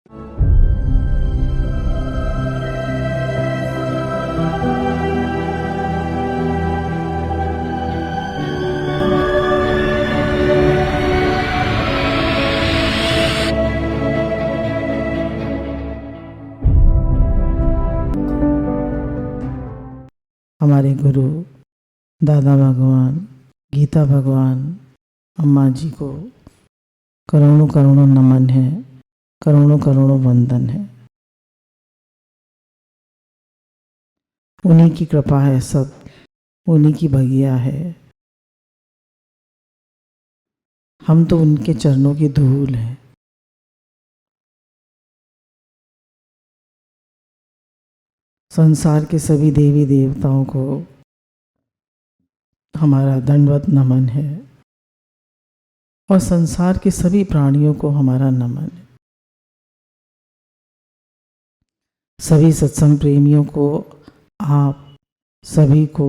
हमारे गुरु दादा भगवान, गीता भगवान, अम्मा जी को करोड़ों करोड़ों नमन है, करोड़ों करोड़ों वंदन है। उन्हीं की कृपा है, सब उन्हीं की भगिया है। हम तो उनके चरणों की धूल हैं। संसार के सभी देवी देवताओं को हमारा दंडवत नमन है और संसार के सभी प्राणियों को हमारा नमन है। सभी सत्संग प्रेमियों को, आप सभी को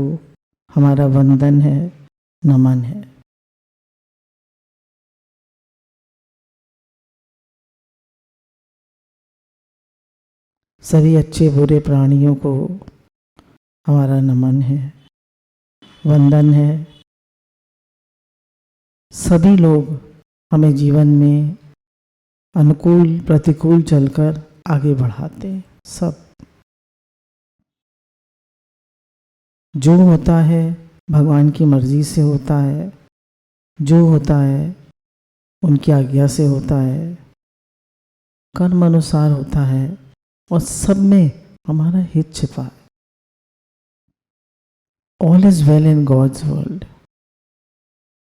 हमारा वंदन है, नमन है। सभी अच्छे बुरे प्राणियों को हमारा नमन है, वंदन है। सभी लोग हमें जीवन में अनुकूल प्रतिकूल चलकर आगे बढ़ाते हैं। सब जो होता है भगवान की मर्जी से होता है, जो होता है उनकी आज्ञा से होता है, कर्म अनुसार होता है और सब में हमारा हित छिपा है। All is well in God's world.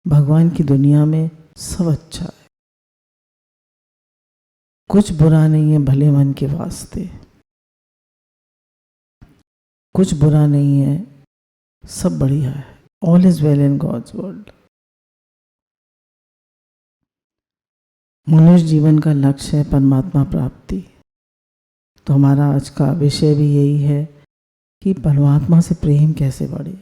भगवान की दुनिया में सब अच्छा है, कुछ बुरा नहीं है भले मन के वास्ते, कुछ बुरा नहीं है, सब बढ़िया है। All is well in God's world. मनुष्य जीवन का लक्ष्य है परमात्मा प्राप्ति। तो हमारा आज का विषय भी यही है कि परमात्मा से प्रेम कैसे बढ़े।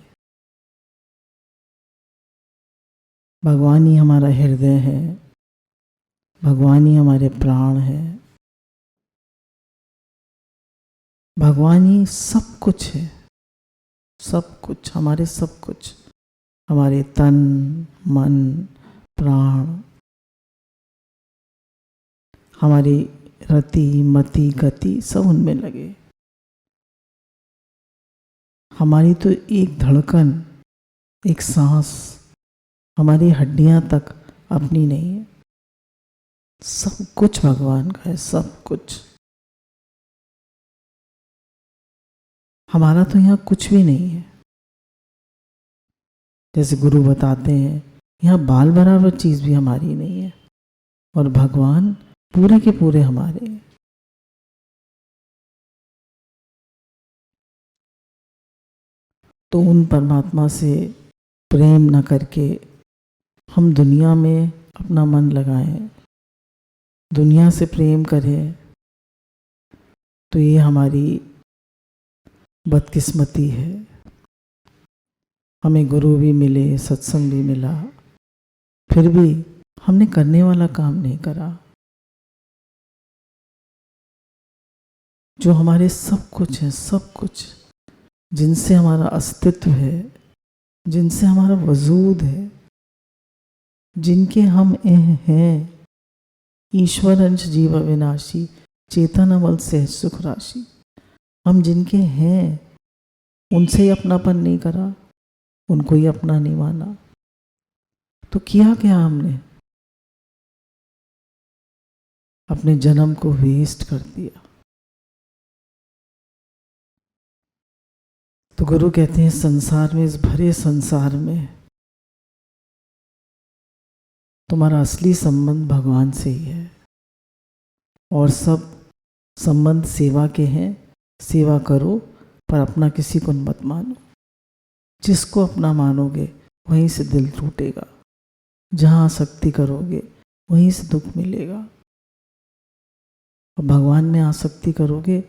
भगवान ही हमारा हृदय है, भगवान ही हमारे प्राण है, भगवान ही सब कुछ है। सब कुछ हमारे, सब कुछ हमारे तन मन प्राण, हमारी रति मति गति सब उनमें लगे। हमारी तो एक धड़कन, एक सांस, हमारी हड्डियां तक अपनी नहीं है। सब कुछ भगवान का है, सब कुछ। हमारा तो यहाँ कुछ भी नहीं है। जैसे गुरु बताते हैं, यहाँ बाल बराबर चीज भी हमारी नहीं है और भगवान पूरे के पूरे हमारे हैं। तो उन परमात्मा से प्रेम न करके हम दुनिया में अपना मन लगाएं, दुनिया से प्रेम करें, तो ये हमारी बदकिस्मती है। हमें गुरु भी मिले, सत्संग भी मिला, फिर भी हमने करने वाला काम नहीं करा। जो हमारे सब कुछ है, सब कुछ जिनसे हमारा अस्तित्व है, जिनसे हमारा वजूद है, जिनके हम हैं, ईश्वर अंश जीव अविनाशी, चेतन अमल से सुख राशि। हम जिनके हैं उनसे ही अपनापन नहीं करा, उनको ही अपना नहीं माना, तो किया क्या हमने? अपने जन्म को वेस्ट कर दिया। तो गुरु कहते हैं संसार में, इस भरे संसार में तुम्हारा असली संबंध भगवान से ही है और सब संबंध सेवा के हैं। सेवा करो पर अपना किसी को मत मानो। जिसको अपना मानोगे वहीं से दिल टूटेगा, जहाँ आसक्ति करोगे वहीं से दुख मिलेगा, और भगवान में आसक्ति करोगे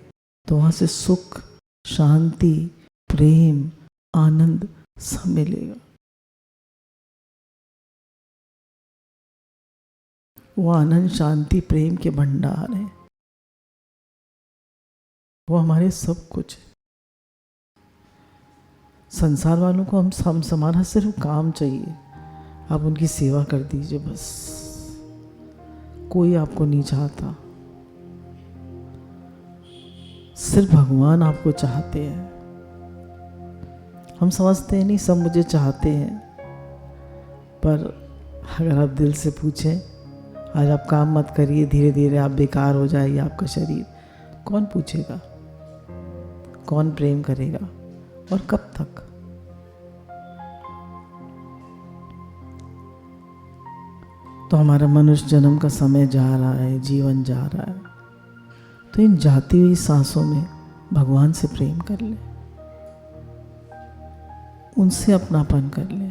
तो वहाँ से सुख शांति प्रेम आनंद सब मिलेगा। वो आनंद शांति प्रेम के भंडार हैं। वो हमारे सब कुछ है। संसार वालों को हम हमारा सिर्फ काम चाहिए, आप उनकी सेवा कर दीजिए बस। कोई आपको नहीं चाहता, सिर्फ भगवान आपको चाहते हैं। हम समझते हैं नहीं सब मुझे चाहते हैं, पर अगर आप दिल से पूछें, आज आप काम मत करिए, धीरे धीरे आप बेकार हो जाएगी आपका शरीर, कौन पूछेगा, कौन प्रेम करेगा और कब तक? तो हमारा मनुष्य जन्म का समय जा रहा है, जीवन जा रहा है, तो इन जाती हुई सांसों में भगवान से प्रेम कर ले, उनसे अपनापन कर ले।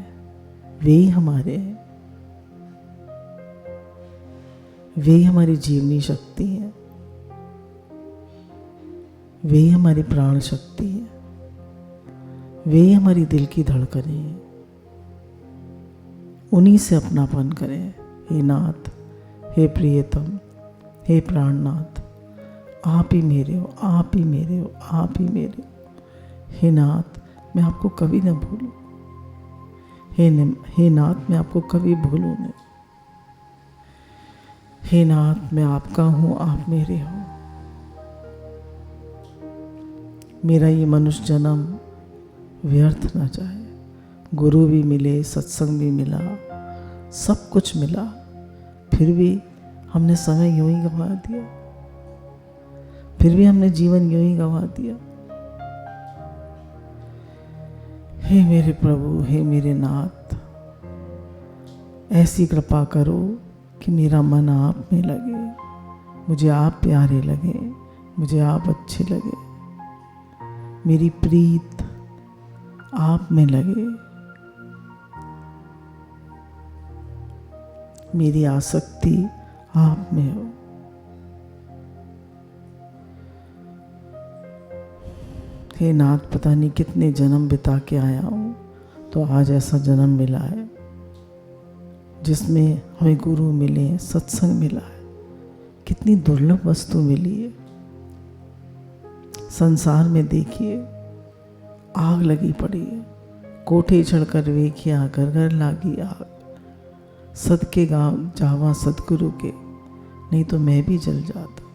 वे ही हमारे हैं, वे ही हमारी जीवनी शक्ति है, वे ही हमारी प्राण शक्ति है, वे ही हमारी दिल की धड़कनें हैं। उन्हीं से अपनापन करें। हे नाथ, हे प्रियतम, हे प्राणनाथ, आप ही मेरे हो, आप ही मेरे हो, आप ही मेरे हो। हे नाथ, मैं आपको कभी न भूलूं। हे नाथ, मैं आपको कभी भूलूं नहीं। हे नाथ, मैं आपका हूं, आप मेरे हो। मेरा ये मनुष्य जन्म व्यर्थ ना जाए। गुरु भी मिले, सत्संग भी मिला, सब कुछ मिला, फिर भी हमने समय यूं ही गंवा दिया, फिर भी हमने जीवन यूं ही गंवा दिया। हे मेरे प्रभु, हे मेरे नाथ, ऐसी कृपा करो कि मेरा मन आप में लगे, मुझे आप प्यारे लगे, मुझे आप अच्छे लगे, मेरी प्रीत आप में लगे, मेरी आसक्ति आप में हो। हे नाथ, पता नहीं कितने जन्म बिता के आया हूँ, तो आज ऐसा जन्म मिला है जिसमें हमें गुरु मिले, सत्संग मिला है। कितनी दुर्लभ वस्तु मिली है। संसार में देखिए आग लगी पड़ी है, कोठे चढ़कर वेखिया घर घर लागी आग। सदके गाँव जावा सदगुरु के, नहीं तो मैं भी जल जाता।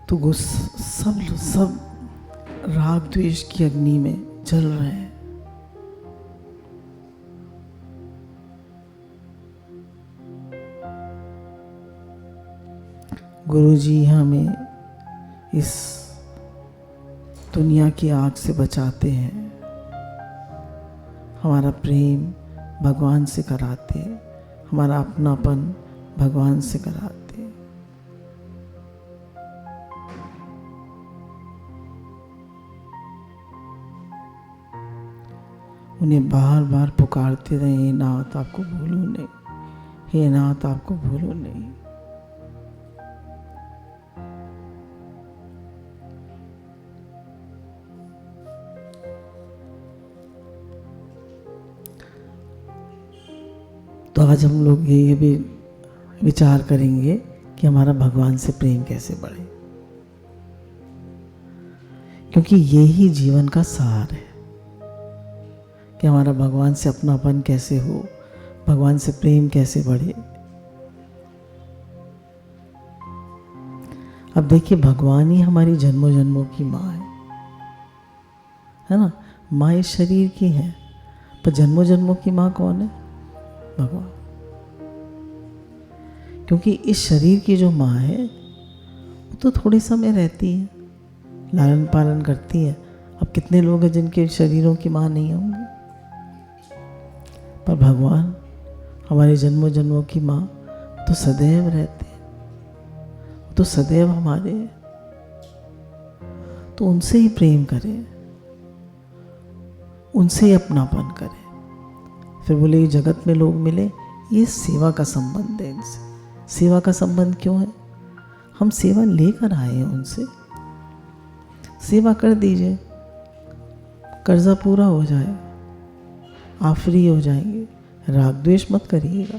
तो सब राग द्वेष की अग्नि में जल रहे हैं। गुरु जी हमें इस दुनिया की आग से बचाते हैं, हमारा प्रेम भगवान से कराते, हमारा अपनापन भगवान से कराते। उन्हें बार बार पुकारते रहे, हे नाथ आपको भूलूं नहीं, हे नाथ आपको भूलूं नहीं। तो आज हम लोग ये भी विचार करेंगे कि हमारा भगवान से प्रेम कैसे बढ़े, क्योंकि ये ही जीवन का सार है कि हमारा भगवान से अपनापन कैसे हो, भगवान से प्रेम कैसे बढ़े। अब देखिए, भगवान ही हमारी जन्मों जन्मों की माँ है ना। माँ इस शरीर की है, पर जन्मों जन्मों की माँ कौन है? भगवान। क्योंकि इस शरीर की जो माँ है वो तो थोड़े समय रहती है, लालन पालन करती है। अब कितने लोग हैं जिनके शरीरों की माँ नहीं होंगी, पर भगवान हमारे जन्मों जन्मों की माँ तो सदैव रहते हैं, तो सदैव हमारे हैं। तो उनसे ही प्रेम करें, उनसे ही अपनापन करें। फिर बोले ये जगत में लोग मिले, ये सेवा का संबंध है इनसे। सेवा का संबंध क्यों है? हम सेवा लेकर आए हैं उनसे। सेवा कर दीजिए, कर्जा पूरा हो जाए, आप फ्री हो जाएंगे। राग द्वेष मत करिएगा।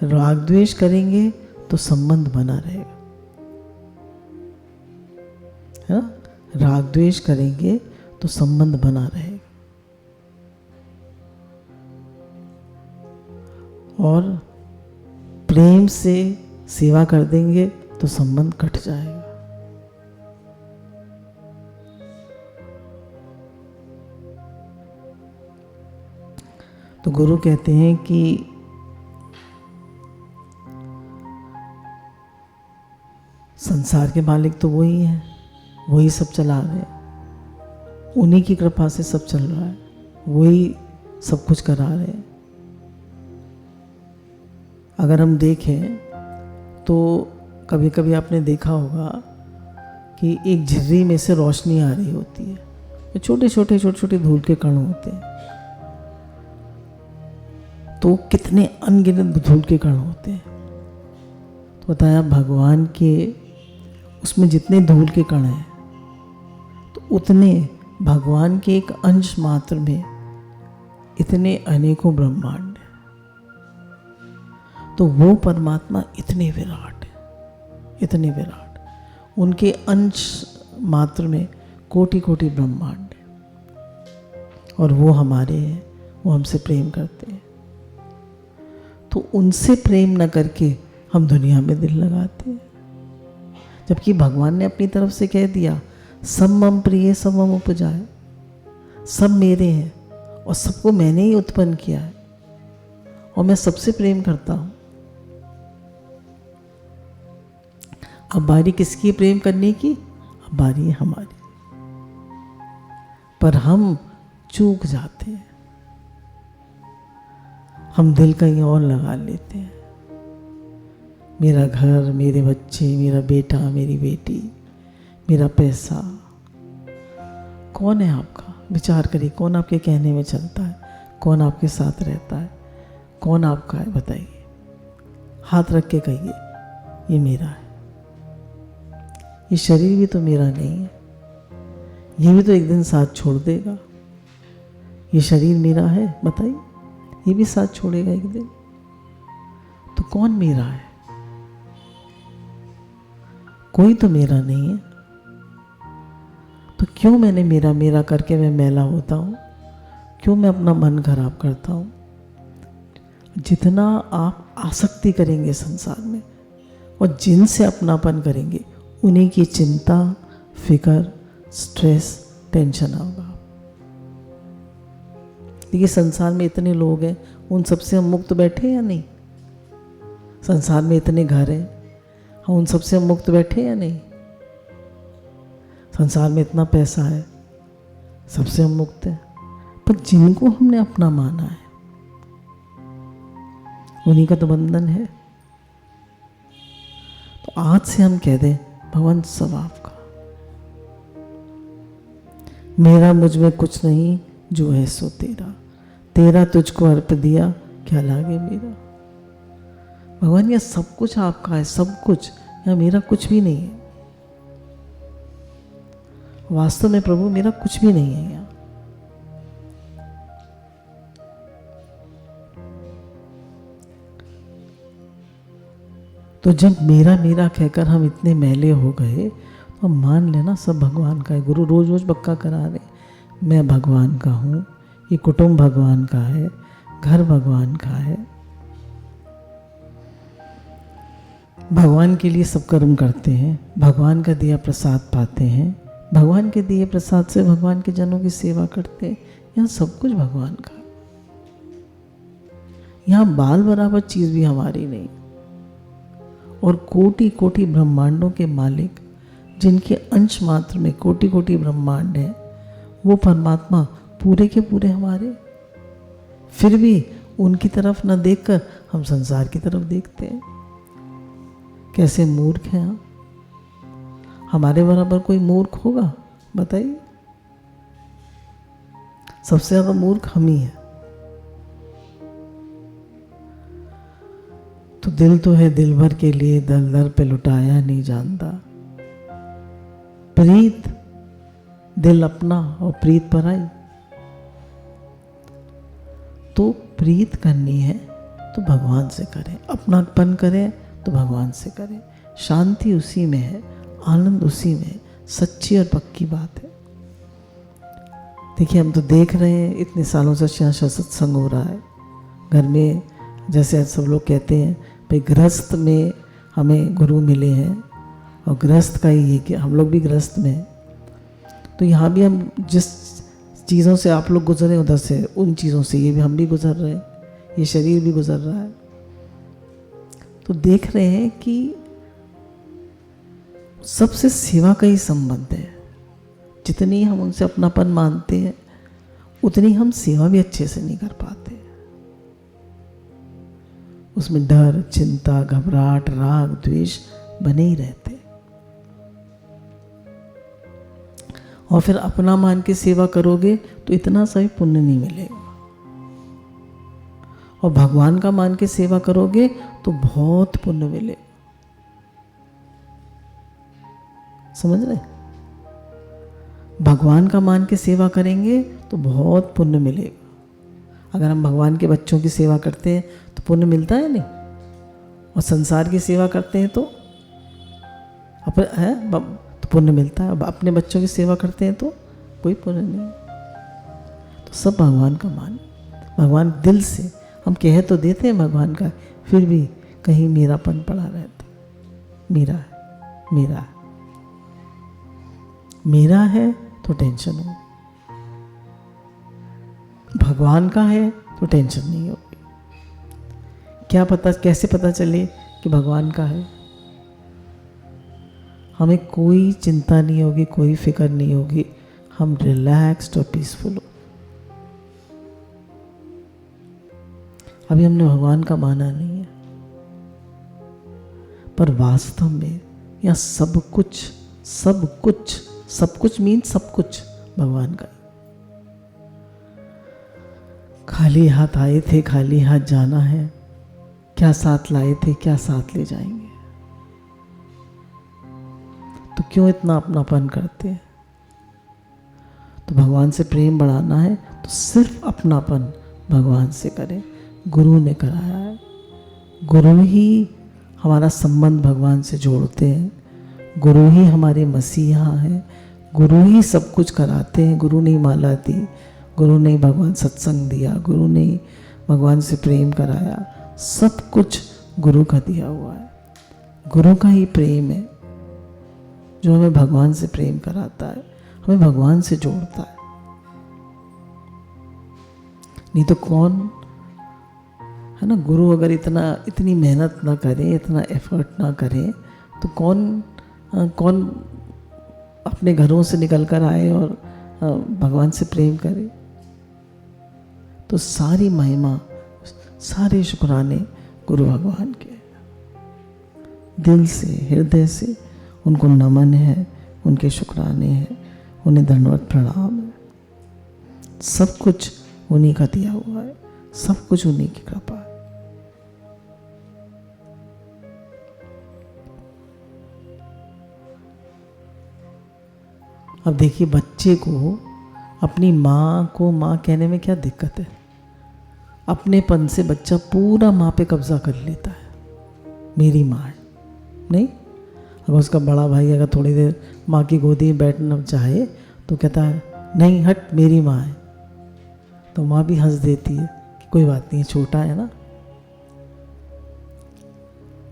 राग द्वेष करेंगे तो संबंध बना रहेगा, है ना। राग द्वेष करेंगे तो संबंध बना रहेगा, और प्रेम से सेवा कर देंगे तो संबंध कट जाएगा। तो गुरु कहते हैं कि संसार के मालिक तो वही है, वही सब चला रहे हैं, उन्हीं की कृपा से सब चल रहा है, वही सब कुछ करा रहे हैं। अगर हम देखें तो कभी कभी आपने देखा होगा कि एक झिर्री में से रोशनी आ रही होती है, छोटे छोटे धूल के कण होते हैं, तो कितने अनगिनत धूल के कण होते हैं। तो बताया भगवान के उसमें जितने धूल के कण हैं, तो उतने भगवान के एक अंश मात्र में इतने अनेकों ब्रह्मांड हैं। तो वो परमात्मा इतने विराट है, इतने विराट, उनके अंश मात्र में कोटि कोटि ब्रह्मांड है, और वो हमारे हैं, वो हमसे प्रेम करते हैं। तो उनसे प्रेम न करके हम दुनिया में दिल लगाते हैं, जबकि भगवान ने अपनी तरफ से कह दिया सब मम प्रिय सब मम उपजाए, सब मेरे हैं और सबको मैंने ही उत्पन्न किया है, और मैं सबसे प्रेम करता हूं। अब बारी किसकी प्रेम करने की? अब बारी है हमारी। पर हम चूक जाते हैं, हम दिल कहीं और लगा लेते हैं। मेरा घर, मेरे बच्चे, मेरा बेटा, मेरी बेटी, मेरा पैसा, कौन है आपका? विचार करिए, कौन आपके कहने में चलता है, कौन आपके साथ रहता है, कौन आपका है? बताइए, हाथ रख के कहिए ये मेरा है। ये शरीर भी तो मेरा नहीं है, ये भी तो एक दिन साथ छोड़ देगा। ये शरीर मेरा है, बताइए, ये भी साथ छोड़ेगा एक दिन। तो कौन मेरा है? कोई तो मेरा नहीं है। तो क्यों मैंने मेरा मेरा करके मैं मैला होता हूं? क्यों मैं अपना मन खराब करता हूं? जितना आप आसक्ति करेंगे संसार में और जिनसे अपनापन करेंगे, उन्हीं की चिंता, फिक्र, स्ट्रेस, टेंशन होगा। देखिए, संसार में इतने लोग हैं, उन सबसे हम मुक्त बैठे या नहीं? संसार में इतने घर हैं, हम उन सबसे हम मुक्त बैठे या नहीं? संसार में इतना पैसा है, सबसे हम मुक्त हैं। पर जिनको हमने अपना माना है, उन्हीं का तो बंधन है। तो आज से हम कह दें, भगवान सब आपका, मेरा मुझ में कुछ नहीं, जो है सो तेरा, तेरा तुझको अर्प दिया, क्या लागे मेरा। भगवान, ये सब कुछ आपका है, सब कुछ, या मेरा कुछ भी नहीं है। वास्तव में प्रभु मेरा कुछ भी नहीं है यहाँ। तो जब मेरा मेरा कहकर हम इतने मैले हो गए, तो मान लेना सब भगवान का है। गुरु रोज रोज पक्का करा रहे, मैं भगवान का हूँ, ये कुटुंब भगवान का है, घर भगवान का है। भगवान के लिए सब कर्म करते हैं, भगवान का दिया प्रसाद पाते हैं, भगवान के दिए प्रसाद से भगवान के जनों की सेवा करते हैं। यहाँ सब कुछ भगवान का, यहाँ बाल बराबर चीज भी हमारी नहीं। और कोटि कोटि ब्रह्मांडों के मालिक, जिनके अंश मात्र में कोटि कोटि ब्रह्मांड है, वो परमात्मा पूरे के पूरे हमारे। फिर भी उनकी तरफ न देखकर हम संसार की तरफ देखते हैं। कैसे मूर्ख हैं हम। हमारे बराबर कोई मूर्ख होगा? बताइए। सबसे ज्यादा मूर्ख हम ही हैं। तो दिल तो है दिल भर के लिए, दर दर पे लुटाया नहीं जानता। प्रीत दिल अपना और प्रीत पराई। तो प्रीत करनी है तो भगवान से करें, अपनापन करें तो भगवान से करें। शांति उसी में है, आनंद उसी में है, सच्ची और पक्की बात है। देखिए हम तो देख रहे हैं इतने सालों से यहाँ सत्संग हो रहा है घर में। जैसे सब लोग कहते हैं भाई गृहस्थ में हमें गुरु मिले हैं, और गृहस्थ का ही है कि हम लोग भी गृहस्थ में हैं। तो यहाँ भी हम जिस चीज़ों से आप लोग गुजरे उधर से, उन चीज़ों से ये भी हम भी गुजर रहे हैं, ये शरीर भी गुजर रहा है। तो देख रहे हैं कि सबसे सेवा का ही संबंध है। जितनी हम उनसे अपनापन मानते हैं उतनी हम सेवा भी अच्छे से नहीं कर पाते। उसमें डर, चिंता, घबराहट, राग, द्वेष बने ही रहते। और फिर अपना मान के सेवा करोगे तो इतना सा भी पुण्य नहीं मिलेगा, और भगवान का मान के सेवा करोगे तो बहुत पुण्य मिलेगा। समझ रहे? भगवान का मान के सेवा करेंगे तो बहुत पुण्य मिलेगा। अगर हम भगवान के बच्चों की सेवा करते हैं तो पुण्य मिलता है नहीं, और संसार की सेवा करते हैं तो तो पुण्य मिलता है। अब अपने बच्चों की सेवा करते हैं तो कोई पुण्य नहीं। तो सब भगवान का मान, भगवान दिल से हम कह तो देते हैं भगवान का, फिर भी कहीं मेरापन पड़ा रहता। मेरा है, मेरा है, मेरा है तो टेंशन हो, भगवान का है तो टेंशन नहीं होगी। क्या पता, कैसे पता चले कि भगवान का है? हमें कोई चिंता नहीं होगी, कोई फिक्र नहीं होगी, हम रिलैक्स्ड और पीसफुल हो। अभी हमने भगवान का माना नहीं है, पर वास्तव में यह सब कुछ मीन सब कुछ भगवान का। खाली हाथ आए थे, खाली हाथ जाना है। क्या साथ लाए थे, क्या साथ ले जाएंगे? तो क्यों इतना अपनापन करते हैं? तो भगवान से प्रेम बढ़ाना है तो सिर्फ अपनापन भगवान से करें। गुरु ने कराया है, गुरु ही हमारा संबंध भगवान से जोड़ते हैं, गुरु ही हमारे मसीहा हैं, गुरु ही सब कुछ कराते हैं। गुरु ने माला दी, गुरु ने भगवान सत्संग दिया, गुरु ने भगवान से प्रेम कराया, सब कुछ गुरु का दिया हुआ है। गुरु का ही प्रेम है जो हमें भगवान से प्रेम कराता है, हमें भगवान से जोड़ता है। नहीं तो कौन है ना, गुरु अगर इतनी मेहनत ना करे, इतना एफर्ट ना करे, तो कौन अपने घरों से निकल कर आए और भगवान से प्रेम करे? तो सारी महिमा, सारे शुक्राने गुरु भगवान के। दिल से, हृदय से उनको नमन है, उनके शुक्राने हैं, उन्हें धन्यवाद प्रणाम है। सब कुछ उन्हीं का दिया हुआ है, सब कुछ उन्हीं की कृपा है। अब देखिए, बच्चे को अपनी माँ को माँ कहने में क्या दिक्कत है? अपनेपन से बच्चा पूरा माँ पे कब्जा कर लेता है, मेरी माँ है। नहीं, अगर उसका बड़ा भाई अगर थोड़ी देर माँ की गोदी में बैठना चाहे तो कहता है नहीं हट, मेरी माँ है। तो माँ भी हंस देती है कि कोई बात नहीं, छोटा है ना।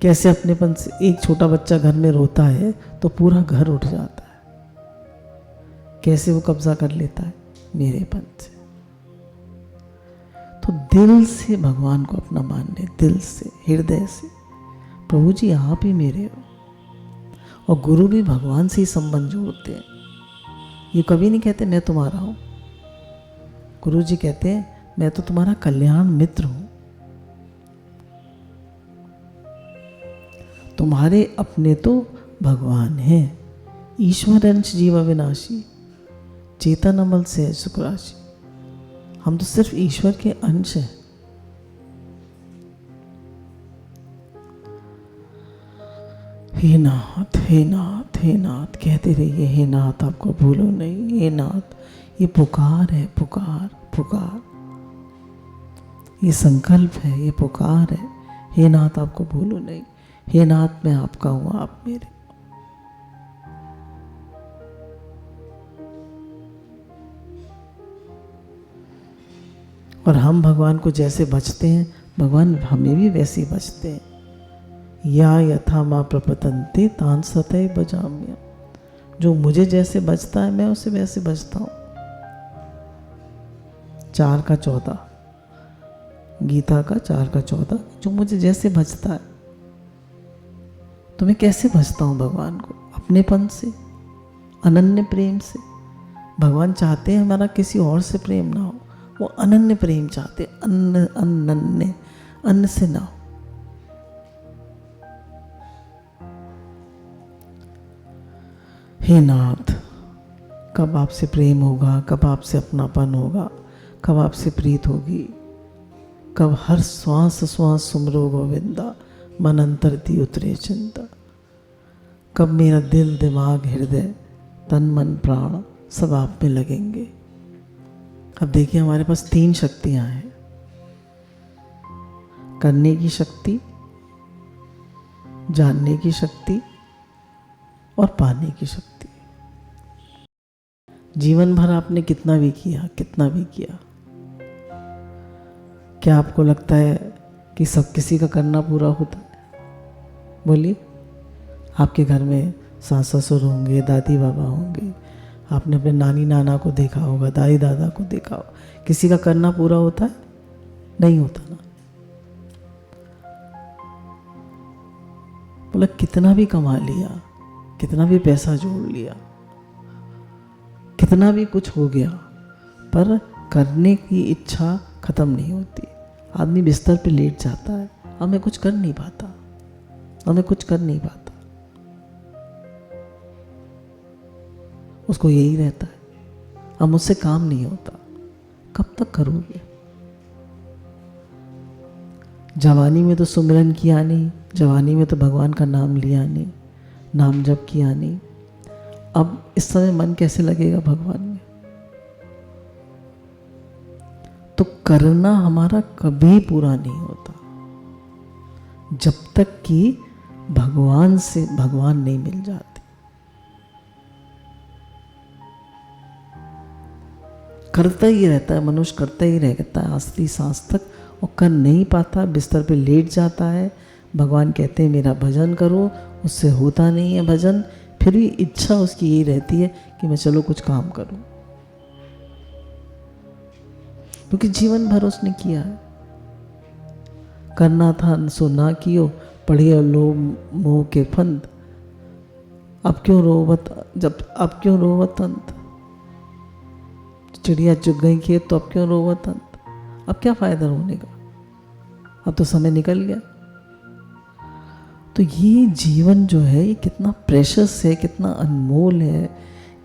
कैसे अपनेपन से एक छोटा बच्चा घर में रोता है तो पूरा घर उठ जाता है। कैसे वो कब्जा कर लेता है? मेरेपन से। तो दिल से भगवान को अपना मान ले, दिल से, हृदय से, प्रभु जी आप ही मेरे हो। और गुरु भी भगवान से ही संबंध जोड़ते हैं। ये कभी नहीं कहते मैं तुम्हारा हूं। गुरु जी कहते हैं मैं तो तुम्हारा कल्याण मित्र हूं, तुम्हारे अपने तो भगवान हैं। ईश्वर अंश जीव अविनाशी, चेतन अमल से सुखराशि। हम तो सिर्फ ईश्वर के अंश हैं। हे नाथ, हे नाथ, हे नाथ कहते रहिए। हे नाथ आपको भूलो नहीं। हे नाथ, ये पुकार है, पुकार पुकार, ये संकल्प है, ये पुकार है। हे नाथ आपको भूलो नहीं, हे नाथ मैं आपका हूं, आप मेरे। और हम भगवान को जैसे भजते हैं, भगवान हमें भी वैसे ही भजते हैं। या यथा माँ प्रपतन्ते तान सतय भजाम्य। जो मुझे जैसे भजता है मैं उसे वैसे भजता हूँ। 4:14 गीता का 4:14, जो मुझे जैसे भजता है। तो मैं कैसे भजता हूँ भगवान को? अपनेपन से, अनन्य प्रेम से। भगवान चाहते हैं हमारा किसी और से प्रेम ना हो, वो अनन्य प्रेम चाहते, अनन्य, अन्न से ना हो। हे नाथ, कब आपसे प्रेम होगा, कब आपसे अपनापन होगा, कब आपसे प्रीत होगी, कब हर श्वास श्वास सुमरो गोविंदा, मन अंतर दी उतरे चिंता। कब मेरा दिल दिमाग हृदय तन मन प्राण सब आप में लगेंगे। अब देखिए हमारे पास 3 शक्तियां हैं, करने की शक्ति, जानने की शक्ति और पाने की शक्ति। जीवन भर आपने कितना भी किया, कितना भी किया, क्या आपको लगता है कि सब किसी का करना पूरा होता है? बोलिए। आपके घर में सास ससुर होंगे, दादी बाबा होंगे, आपने अपने नानी नाना को देखा होगा, दादी दादा को देखा होगा। किसी का करना पूरा होता है? नहीं होता ना। बोला कितना भी कमा लिया, कितना भी पैसा जोड़ लिया, कितना भी कुछ हो गया, पर करने की इच्छा खत्म नहीं होती। आदमी बिस्तर पे लेट जाता है, अब मैं कुछ कर नहीं पाता, अब मैं कुछ कर नहीं पाता। उसको यही रहता है, अब मुझसे काम नहीं होता। कब तक करोगे? जवानी में तो सुमिरन किया नहीं, जवानी में तो भगवान का नाम लिया नहीं, नाम जप किया नहीं। अब इस समय मन कैसे लगेगा भगवान में? तो करना हमारा कभी पूरा नहीं होता जब तक कि भगवान से भगवान नहीं मिल जाते। करता ही रहता है मनुष्य, करता ही रहता है आखिरी सांस तक, और कर नहीं पाता, बिस्तर पे लेट जाता है। भगवान कहते हैं मेरा भजन करो, उससे होता नहीं है भजन। फिर भी इच्छा उसकी यही रहती है कि मैं चलो कुछ काम करूं, क्योंकि जीवन भर उसने किया है। करना था सो ना कियो, पढ़ियो लो मोह के फंद। अब क्यों रोवत, जब अब क्यों रोवत अंत। चिड़िया चुग गई खेत तो अब क्यों रोवत अंत। अब क्या फायदा रोने का, अब तो समय निकल गया। तो ये जीवन जो है ये कितना प्रेशस है, कितना अनमोल है,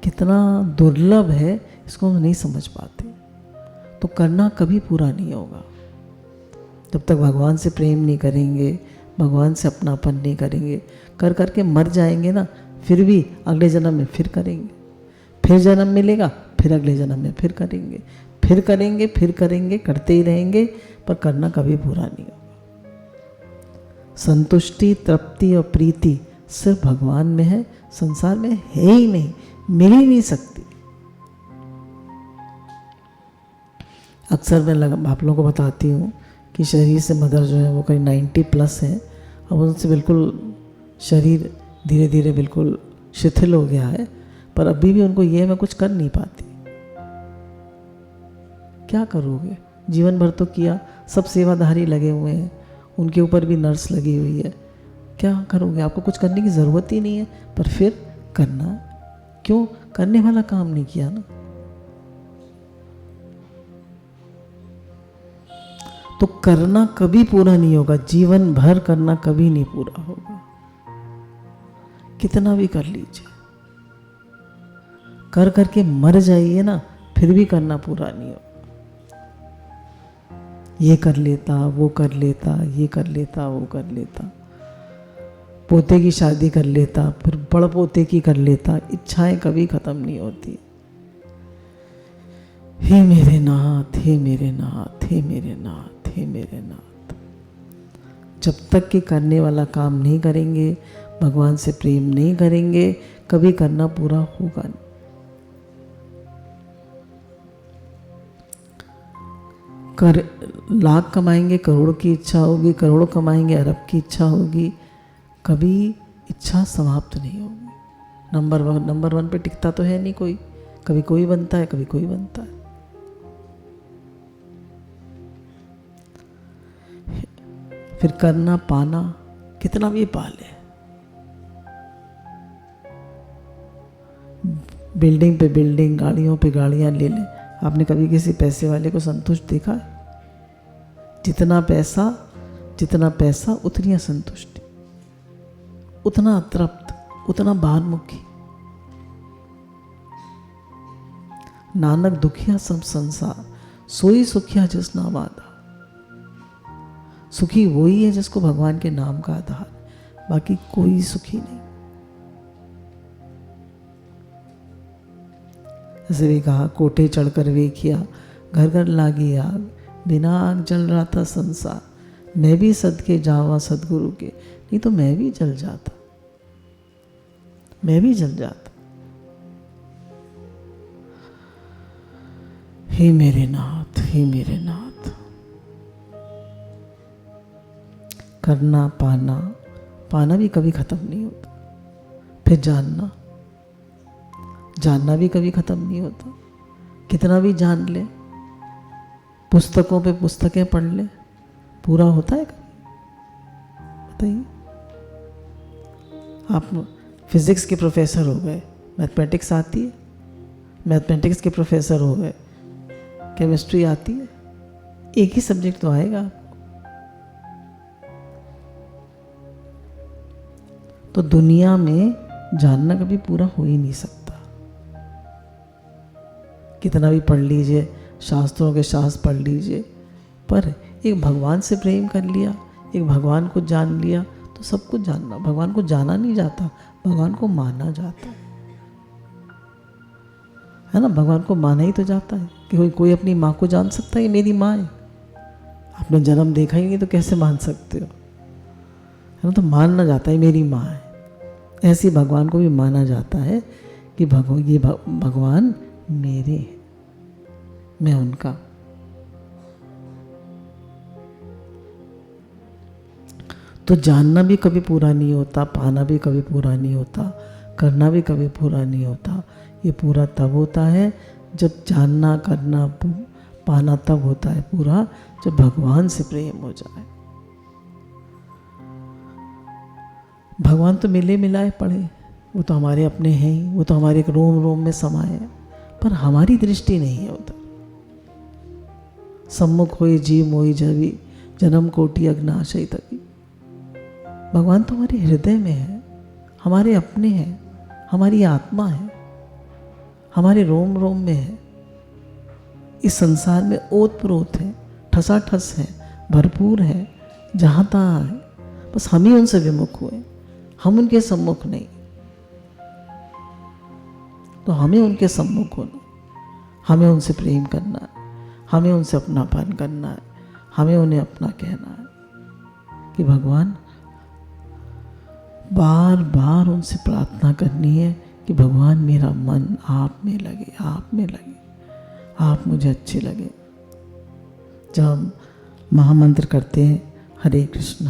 कितना दुर्लभ है, इसको हम नहीं समझ पाते। तो करना कभी पूरा नहीं होगा जब तक भगवान से प्रेम नहीं करेंगे, भगवान से अपनापन नहीं करेंगे। कर करके मर जाएंगे ना, फिर भी अगले जन्म में फिर करेंगे, फिर जन्म मिलेगा, फिर अगले जन्म में फिर करेंगे, फिर करेंगे, फिर करेंगे, करते ही रहेंगे, पर करना कभी पूरा नहीं होगा। संतुष्टि, तृप्ति और प्रीति सिर्फ भगवान में है, संसार में है ही नहीं, मिल ही नहीं सकती। अक्सर मैं आप लोगों को बताती हूँ कि शरीर से मदर जो है वो करीब 90+ है। अब उनसे बिल्कुल शरीर धीरे धीरे बिल्कुल शिथिल हो गया है, पर अभी भी उनको ये मैं कुछ कर नहीं पाती। क्या करोगे? जीवन भर तो किया, सब सेवाधारी लगे हुए हैं, उनके ऊपर भी नर्स लगी हुई है। क्या करोगे? आपको कुछ करने की ज़रूरत ही नहीं है, पर फिर करना क्यों? करने वाला काम नहीं किया ना। तो करना कभी पूरा नहीं होगा, जीवन भर करना कभी नहीं पूरा होगा, कितना भी कर लीजिए। कर करके मर जाइए ना, फिर भी करना पूरा नहीं होगा। ये कर लेता, वो कर लेता, ये कर लेता, वो कर लेता, पोते की शादी कर लेता, फिर बड़ पोते की कर लेता। इच्छाएं कभी खत्म नहीं होती। हे मेरे नाथ, हे मेरे नाथ, हे मेरे नाथ, हे मेरे नाथ, जब तक कि करने वाला काम नहीं करेंगे, भगवान से प्रेम नहीं करेंगे, कभी करना पूरा होगा नहीं। लाख कमाएंगे, करोड़ की इच्छा होगी, करोड़ कमाएंगे, अरब की इच्छा होगी, कभी इच्छा समाप्त नहीं होगी। नंबर वन पे टिकता तो है नहीं कोई, कभी कोई बनता है, कभी कोई बनता है। फिर करना पाना कितना भी पाले, बिल्डिंग पे बिल्डिंग, गाड़ियों पे गाड़ियां ले लें, आपने कभी किसी पैसे वाले को संतुष्ट देखा है? जितना पैसा उतनी असंतुष्टि, उतना अतृप्त, उतना बाहरमुखी। नानक दुखिया सब संसार, सोई सुखिया जिस नाम आधा। सुखी वही है जिसको भगवान के नाम का आधार, बाकी कोई सुखी नहीं। जैसे भी कहा, कोठे चढ़कर वेखिया, घर घर लागी आग, बिना आग जल रहा था संसार, मैं भी सदके जावा सदगुरु के, नहीं तो मैं भी जल जाता, मैं भी जल जाता। हे मेरे नाथ, हे मेरे नाथ। करना पाना भी कभी खत्म नहीं होता, फिर जानना भी कभी खत्म नहीं होता। कितना भी जान ले, पुस्तकों पे पुस्तकें पढ़ ले, पूरा होता है कभी? बताइए। आप फिजिक्स के प्रोफेसर हो गए, मैथमेटिक्स आती है, मैथमेटिक्स के प्रोफेसर हो गए, केमिस्ट्री आती है, एक ही सब्जेक्ट तो आएगा। तो दुनिया में जानना कभी पूरा हो ही नहीं सकता। कितना भी पढ़ लीजिए, शास्त्रों के शास्त्र पढ़ लीजिए, पर एक भगवान से प्रेम कर लिया, एक भगवान को जान लिया, तो सब कुछ जानना। भगवान को जाना नहीं जाता, भगवान को माना जाता है ना। भगवान को माना ही तो जाता है कि कोई अपनी माँ को जान सकता है, मेरी माँ है। आपने जन्म देखा ही नहीं तो कैसे मान सकते हो, है ना। तो मानना जाता है मेरी माँ है। ऐसे भगवान को भी माना जाता है कि भगवान मेरे हैं, मैं उनका। तो जानना भी कभी पूरा नहीं होता, पाना भी कभी पूरा नहीं होता, करना भी कभी पूरा नहीं होता। ये पूरा तब होता है जब जानना, करना, पाना तब होता है पूरा जब भगवान से प्रेम हो जाए। भगवान तो मिले मिलाए पड़े, वो तो हमारे अपने हैं ही, वो तो हमारे एक रोम रोम में समाये हैं, पर हमारी दृष्टि नहीं है उधर। सम्मुख होई जी मोई जभी, जन्म कोटि अग्नाशय तभी। भगवान तो हमारे हृदय में है, हमारे अपने हैं, हमारी आत्मा है, हमारे रोम रोम में है। इस संसार में ओतप्रोत है, ठसाठस है, भरपूर है, जहाँ तहाँ है। बस हम ही उनसे विमुख हुए, हम उनके सम्मुख नहीं। तो हमें उनके सम्मुख होना, हमें उनसे प्रेम करना है, हमें उनसे अपनापन करना है, हमें उन्हें अपना कहना है कि भगवान, बार बार उनसे प्रार्थना करनी है कि भगवान मेरा मन आप में लगे, आप में लगे, आप मुझे अच्छे लगे। जब हम महामंत्र करते हैं हरे कृष्ण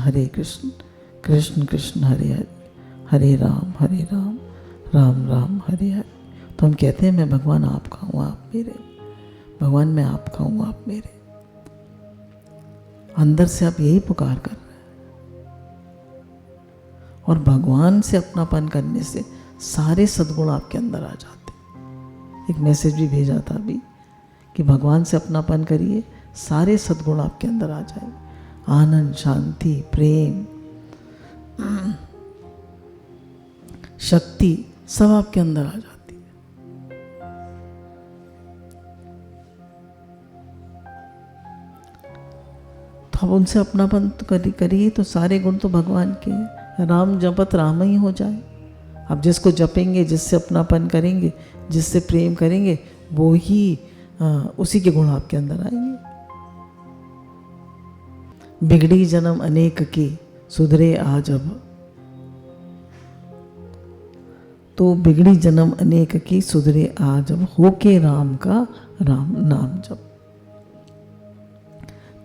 कृष्ण कृष्ण हरे हरे, हरे राम राम राम हरे हरे, तो हम कहते हैं मैं भगवान आपका हूँ, आप मेरे। भगवान मैं आपका हूँ, आप मेरे। अंदर से आप यही पुकार कर रहे हैं। और भगवान से अपनापन करने से सारे सद्गुण आपके अंदर आ जाते। एक मैसेज भी भेजा था अभी कि भगवान से अपनापन करिए, सारे सद्गुण आपके अंदर आ जाए। आनंद, शांति, प्रेम, शक्ति सब आपके अंदर आ जाती है। तो अब उनसे अपनापन तो करिए, तो सारे गुण तो भगवान के हैं। राम जपत राम ही हो जाए। अब जिसको जपेंगे, जिससे अपनापन करेंगे, जिससे प्रेम करेंगे, वो ही उसी के गुण आपके अंदर आएंगे। बिगड़ी जन्म अनेक की सुधरे आज अब। तो बिगड़ी जन्म अनेक की सुधरे आज अब, होके राम का राम नाम जप।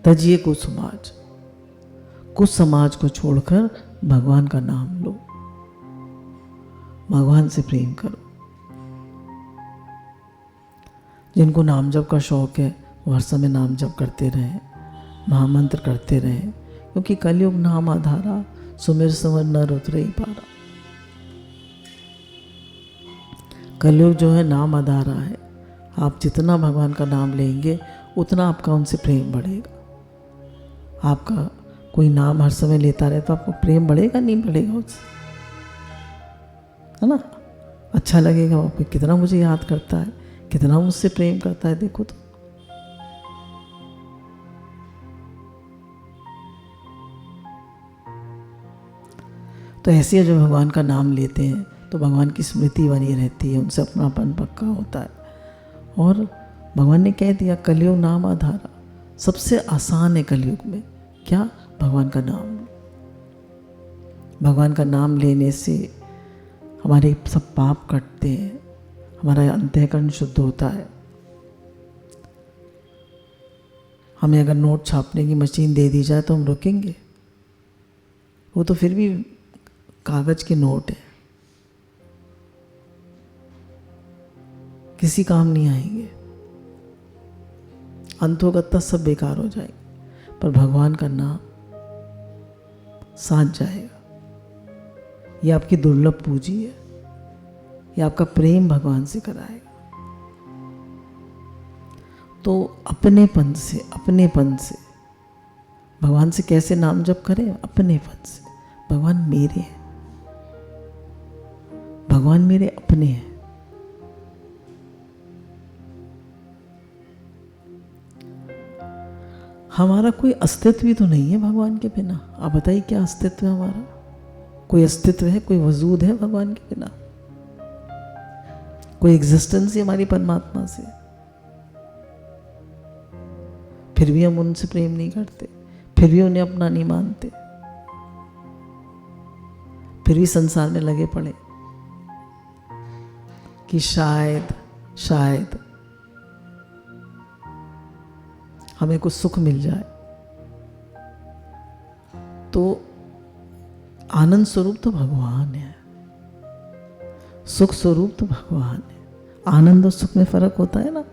तजिए कुसमाज, कुछ समाज को छोड़कर भगवान का नाम लो, भगवान से प्रेम करो। जिनको नाम जप का शौक है वो हर समय नाम जप करते रहें, महामंत्र करते रहें, क्योंकि कलयुग नाम आधारा, सुमिर सुमिर नर उतरे ही पारा। कलयुग जो है नाम आधारा है। आप जितना भगवान का नाम लेंगे उतना आपका उनसे प्रेम बढ़ेगा। आपका कोई नाम हर समय लेता रहे तो आपको प्रेम बढ़ेगा नहीं बढ़ेगा उससे, है ना। अच्छा लगेगा आपको, कितना मुझे याद करता है, कितना मुझसे प्रेम करता है, देखो तो ऐसे जो भगवान का नाम लेते हैं तो भगवान की स्मृति बनी रहती है, उनसे अपनापन पक्का होता है। और भगवान ने कह दिया कलयुग नाम आधारा, सबसे आसान है कलयुग में क्या, भगवान का नाम। भगवान का नाम लेने से हमारे सब पाप कटते हैं, हमारा अंतःकरण शुद्ध होता है। हमें अगर नोट छापने की मशीन दे दी जाए तो हम रुकेंगे? वो तो फिर भी कागज के नोट है, किसी काम नहीं आएंगे, अंत होगा तब सब बेकार हो जाएंगे। पर भगवान का नाम साथ जाएगा। ये आपकी दुर्लभ पूंजी है, ये आपका प्रेम भगवान से कराएगा। तो अपनेपन से भगवान से कैसे नाम जप करें? अपनेपन से। भगवान मेरे हैं, भगवान मेरे अपने हैं। हमारा कोई अस्तित्व भी तो नहीं है भगवान के बिना। आप बताइए क्या अस्तित्व है हमारा? कोई अस्तित्व है, कोई वजूद है भगवान के बिना? कोई एग्जिस्टेंस है हमारी परमात्मा से? फिर भी हम उनसे प्रेम नहीं करते, फिर भी उन्हें अपना नहीं मानते, फिर भी संसार में लगे पड़े कि शायद हमें कुछ सुख मिल जाए। तो आनंद स्वरूप तो भगवान है, सुख स्वरूप तो भगवान है। आनंद और सुख में फर्क होता है ना।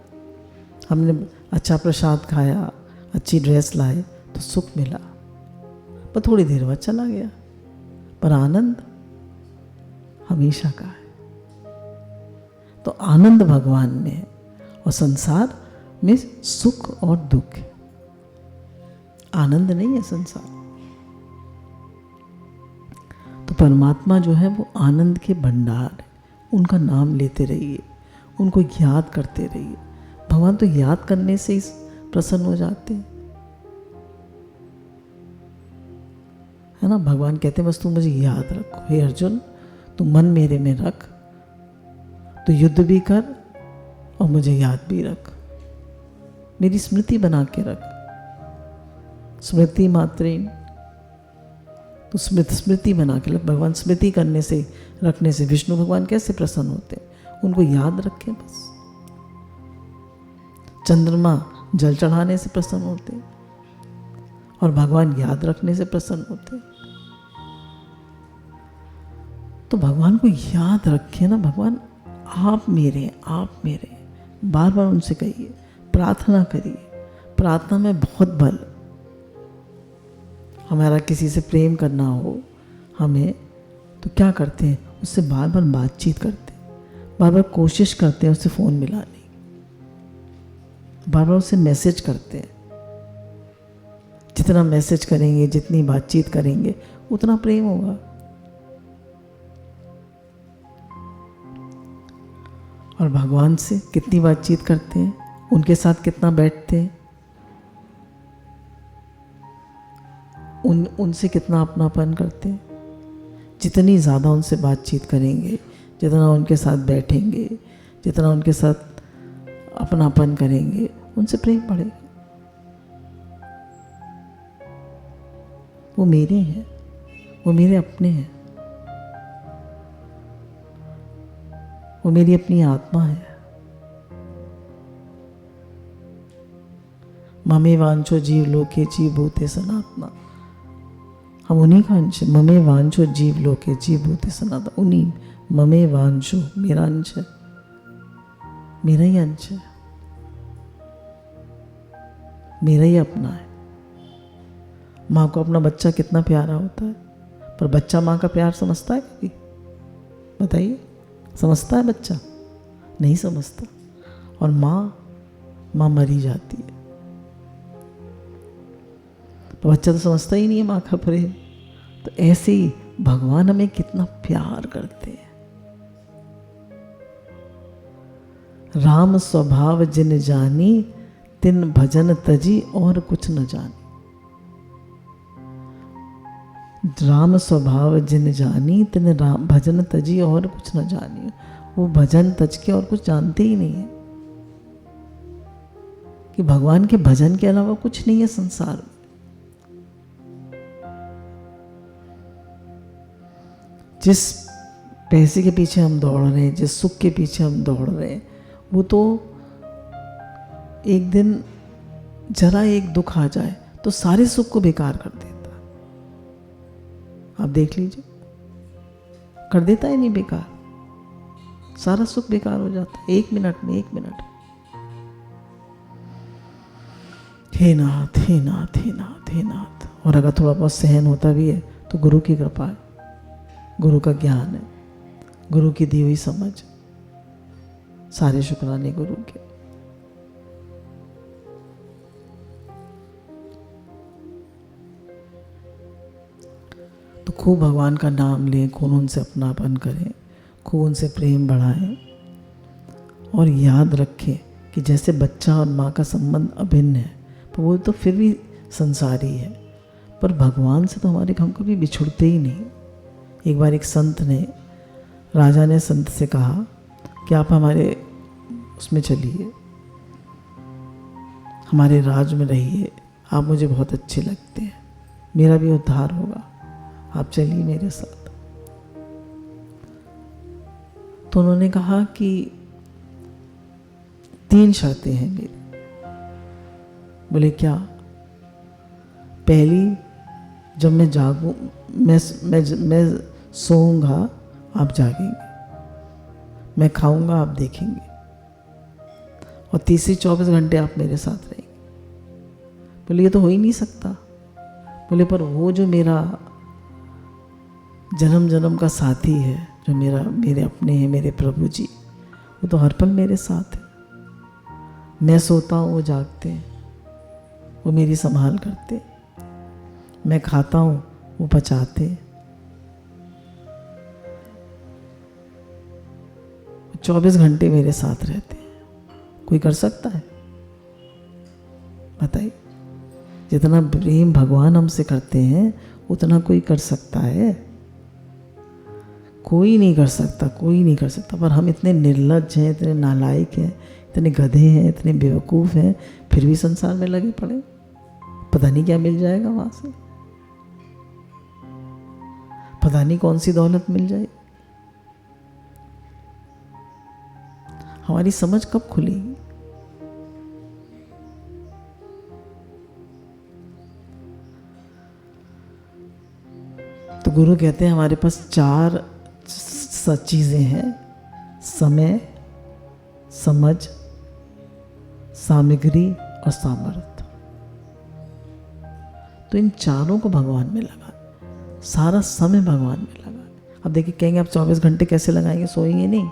हमने अच्छा प्रसाद खाया, अच्छी ड्रेस लाए तो सुख मिला, पर थोड़ी देर बाद चला गया। पर आनंद हमेशा का है। तो आनंद भगवान में है और संसार में सुख और दुख है, आनंद नहीं है संसार। तो परमात्मा जो है वो आनंद के भंडार है। उनका नाम लेते रहिए, उनको याद करते रहिए। भगवान तो याद करने से ही प्रसन्न हो जाते हैं, है ना। भगवान कहते हैं बस तू मुझे याद रखो, हे अर्जुन तू मन मेरे में रख, तो युद्ध भी कर और मुझे याद भी रख, मेरी स्मृति बना के रख। स्मृति मात्रेण, तो स्मृति बना के रख। भगवान स्मृति करने से रखने से विष्णु भगवान कैसे प्रसन्न होते हैं? उनको याद रखें बस। चंद्रमा जल चढ़ाने से प्रसन्न होते हैं और भगवान याद रखने से प्रसन्न होते हैं। तो भगवान को याद रखें ना। भगवान आप मेरे, आप मेरे, बार बार उनसे कहिए, प्रार्थना करिए। प्रार्थना में बहुत बल। हमारा किसी से प्रेम करना हो हमें, तो क्या करते हैं? उससे बार बार बातचीत करते हैं, बार बार कोशिश करते हैं उससे फ़ोन मिलाने की, बार बार उससे मैसेज करते हैं। जितना मैसेज करेंगे, जितनी बातचीत करेंगे, उतना प्रेम होगा। और भगवान से कितनी बातचीत करते हैं, उनके साथ कितना बैठते हैं, उनसे कितना अपनापन करते हैं। जितनी ज़्यादा uनसे बातचीत करेंगे, जितना उनके साथ बैठेंगे, जितना उनके साथ अपनापन करेंगे, उनसे प्रेम बढ़ेगा। वो मेरे हैं, वो मेरे अपने हैं, वो मेरी अपनी आत्मा है। ममे वांछो जीव लोके जीव भूते सनातना, हम उन्हीं का अंश है। ममे वांछो जीव लोके जीव भूते सनातना, उन्हीं ममे वांछो, मेरा अंश है, मेरा ही अंश है, मेरा ही अपना है। माँ को अपना बच्चा कितना प्यारा होता है, पर बच्चा माँ का प्यार समझता है कभी? बताइए, समझता है बच्चा? नहीं समझता। और माँ मरी जाती है तो बच्चा तो समझता ही नहीं है माँ का प्रेम। तो ऐसे ही भगवान हमें कितना प्यार करते हैं। राम स्वभाव जिन जानी, तिन भजन तजी और कुछ न जानी। राम स्वभाव जिन जानी, तिन राम भजन तजी और कुछ न जानी। वो भजन तज के और कुछ जानते ही नहीं है, कि भगवान के भजन के अलावा कुछ नहीं है संसार में। जिस पैसे के पीछे हम दौड़ रहे हैं, जिस सुख के पीछे हम दौड़ रहे हैं, वो तो एक दिन जरा एक दुख आ जाए तो सारे सुख को बेकार कर देता है। आप देख लीजिए, कर देता है नहीं बेकार, सारा सुख बेकार हो जाता है 1 मिनट में, 1 मिनट। हे नाथ, हे नाथ, हे नाथ, हे नाथ। और अगर थोड़ा बहुत सहन होता भी है तो गुरु की कृपा है, गुरु का ज्ञान है, गुरु की दी हुई समझ, सारे शुक्राने गुरु के। तो खूब भगवान का नाम लें, खूब उनसे अपनापन करें, खूब उनसे प्रेम बढ़ाएं, और याद रखें कि जैसे बच्चा और माँ का संबंध अभिन्न है, पर वो तो फिर भी संसारी है, पर भगवान से तो हमारे हम कभी बिछुड़ते ही नहीं। एक बार एक संत ने, राजा ने संत से कहा कि आप हमारे उसमें चलिए, हमारे राज में रहिए, आप मुझे बहुत अच्छे लगते हैं, मेरा भी उद्धार होगा, आप चलिए मेरे साथ। तो उन्होंने कहा कि 3 शर्तें हैं मेरी। बोले क्या? पहली, जब मैं जागूं, मैं सोऊंगा आप जागेंगे, मैं खाऊंगा आप देखेंगे, और तीसरी 24 घंटे आप मेरे साथ रहेंगे। बोले ये तो हो ही नहीं सकता। बोले पर वो जो मेरा जन्म जन्म का साथी है, जो मेरे अपने हैं, मेरे प्रभु जी, वो तो हर पल मेरे साथ है। मैं सोता हूँ वो जागते हैं, वो मेरी संभाल करते, मैं खाता हूँ वो पचाते, 24 घंटे मेरे साथ रहते हैं। कोई कर सकता है? बताइए। जितना प्रेम भगवान हमसे करते हैं उतना कोई कर सकता है? कोई नहीं कर सकता, कोई नहीं कर सकता। पर हम इतने निर्लज्ज हैं, इतने नालायक हैं, इतने गधे हैं, इतने बेवकूफ़ हैं, फिर भी संसार में लगे पड़े। पता नहीं क्या मिल जाएगा वहाँ से, पता नहीं कौन सी दौलत मिल जाएगी। हमारी समझ कब खुलेगी? तो गुरु कहते हैं हमारे पास 4 चीजें हैं: समय, समझ, सामग्री और सामर्थ्य। तो इन चारों को भगवान में लगा, सारा समय भगवान में लगा। अब देखिए, कहेंगे आप 24 घंटे कैसे लगाएंगे? सोएंगे नहीं,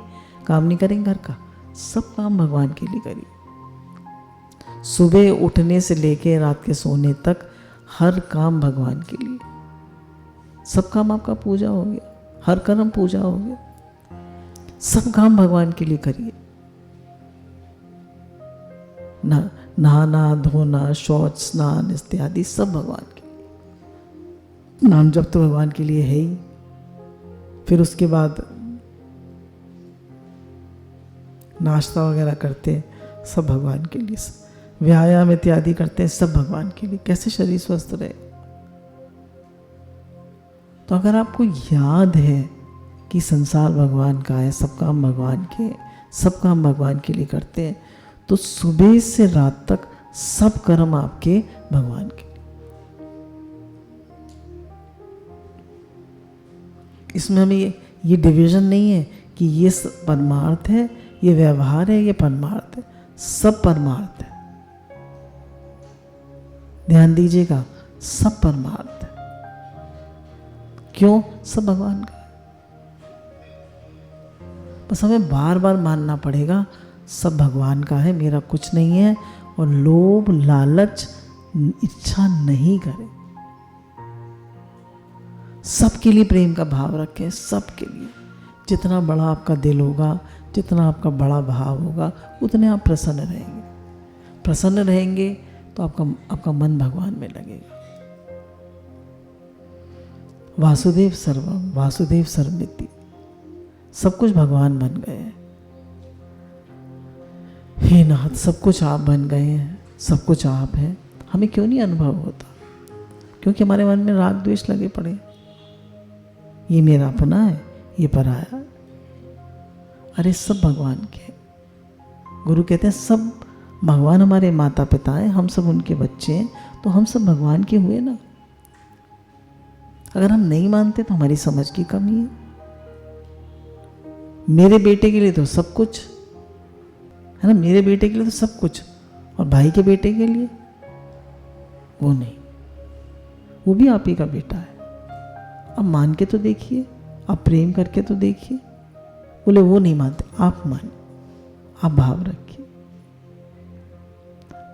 काम नहीं करेंगे घर का, सब काम भगवान के लिए करिए। सुबह उठने से लेके रात के सोने तक हर काम भगवान के लिए। सब काम आपका पूजा हो गया, हर कर्म पूजा हो गया, सब काम भगवान के लिए करिए। नहाना, धोना, शौच, स्नान इत्यादि सब भगवान के लिए। नाम जप तो भगवान के लिए है ही। फिर उसके बाद नाश्ता वगैरह करते हैं, सब भगवान के लिए। व्यायाम इत्यादि करते हैं, सब भगवान के लिए। कैसे शरीर स्वस्थ रहे? तो अगर आपको याद है कि संसार भगवान का है, सब काम भगवान के, सब काम भगवान के लिए करते हैं, तो सुबह से रात तक सब कर्म आपके भगवान के लिए। इसमें हमें ये डिवीजन नहीं है कि ये परमार्थ है, ये व्यवहार है, ये परमार्थ है, सब परमार्थ है। ध्यान दीजिएगा, सब परमार्थ है। क्यों? सब भगवान का। बस हमें बार बार मानना पड़ेगा सब भगवान का है, मेरा कुछ नहीं है, और लोभ लालच इच्छा नहीं करें। सबके लिए प्रेम का भाव रखें, सबके लिए। जितना बड़ा आपका दिल होगा, जितना आपका बड़ा भाव होगा, उतने आप प्रसन्न रहेंगे। प्रसन्न रहेंगे तो आपका मन भगवान में लगेगा। वासुदेव सर्वम वासुदेव सर्वमिति, सब कुछ भगवान बन गए हैं। हे नाथ, सब कुछ आप बन गए हैं, सब कुछ आप हैं। हमें क्यों नहीं अनुभव होता? क्योंकि हमारे मन में राग द्वेष लगे पड़े। ये मेरा अपना है, ये पराया। अरे सब भगवान के। गुरु कहते हैं सब भगवान हमारे माता पिता हैं, हम सब उनके बच्चे हैं, तो हम सब भगवान के हुए ना। अगर हम नहीं मानते तो हमारी समझ की कमी है। मेरे बेटे के लिए तो सब कुछ है ना, मेरे बेटे के लिए तो सब कुछ, और भाई के बेटे के लिए वो नहीं, वो भी आप ही का बेटा है। अब मान के तो देखिए, आप प्रेम करके तो देखिए। बोले वो नहीं मानते, आप मानिए, आप भाव रखिए।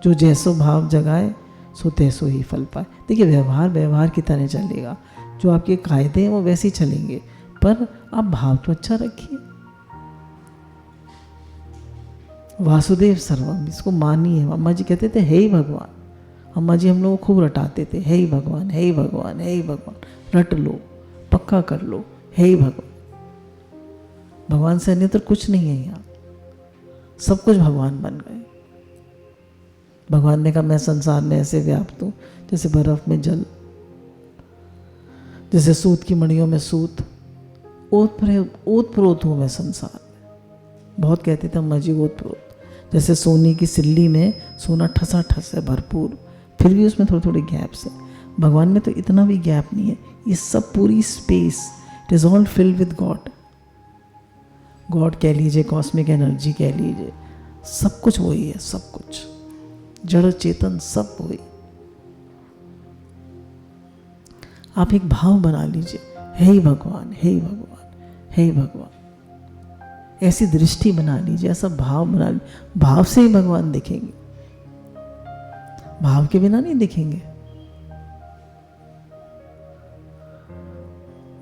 जो जैसो भाव जगाए सो तैसो ही फल पाए। देखिए, व्यवहार की तरह चलेगा। जो आपके कायदे हैं वो वैसे ही चलेंगे, पर आप भाव तो अच्छा रखिए। वासुदेव सर्वम, इसको मानिए। अम्मा जी कहते थे हे ही भगवान। अम्मा जी हम लोग को खूब रटाते थे, हे ही भगवान, हे ही भगवान, हे ही भगवान। रट लो, पक्का कर लो, हे ही भगवान। भगवान से अन्यत्र कुछ नहीं है यहाँ, सब कुछ भगवान बन गए। भगवान ने कहा मैं संसार में ऐसे व्याप्त हूँ जैसे बर्फ में जल, जैसे सूत की मणियों में सूत, ओत प्रोत हूँ मैं संसार में। बहुत कहते थे अम्मा जी ओत प्रोत। जैसे सोने की सिल्ली में सोना ठसा ठस है भरपूर, फिर भी उसमें थोड़ी थोड़ी गैप्स है। भगवान में तो इतना भी गैप नहीं है। ये सब पूरी space, it is all filled with God. God कह लीजिए, कॉस्मिक एनर्जी कह लीजिए, सब कुछ वही है। सब कुछ जड़ चेतन सब वही। आप एक भाव बना लीजिए, हे ही भगवान, हे ही भगवान, हे ही भगवान। ऐसी दृष्टि बना लीजिए, ऐसा भाव बना लीजिए। भाव से ही भगवान दिखेंगे, भाव के बिना नहीं दिखेंगे।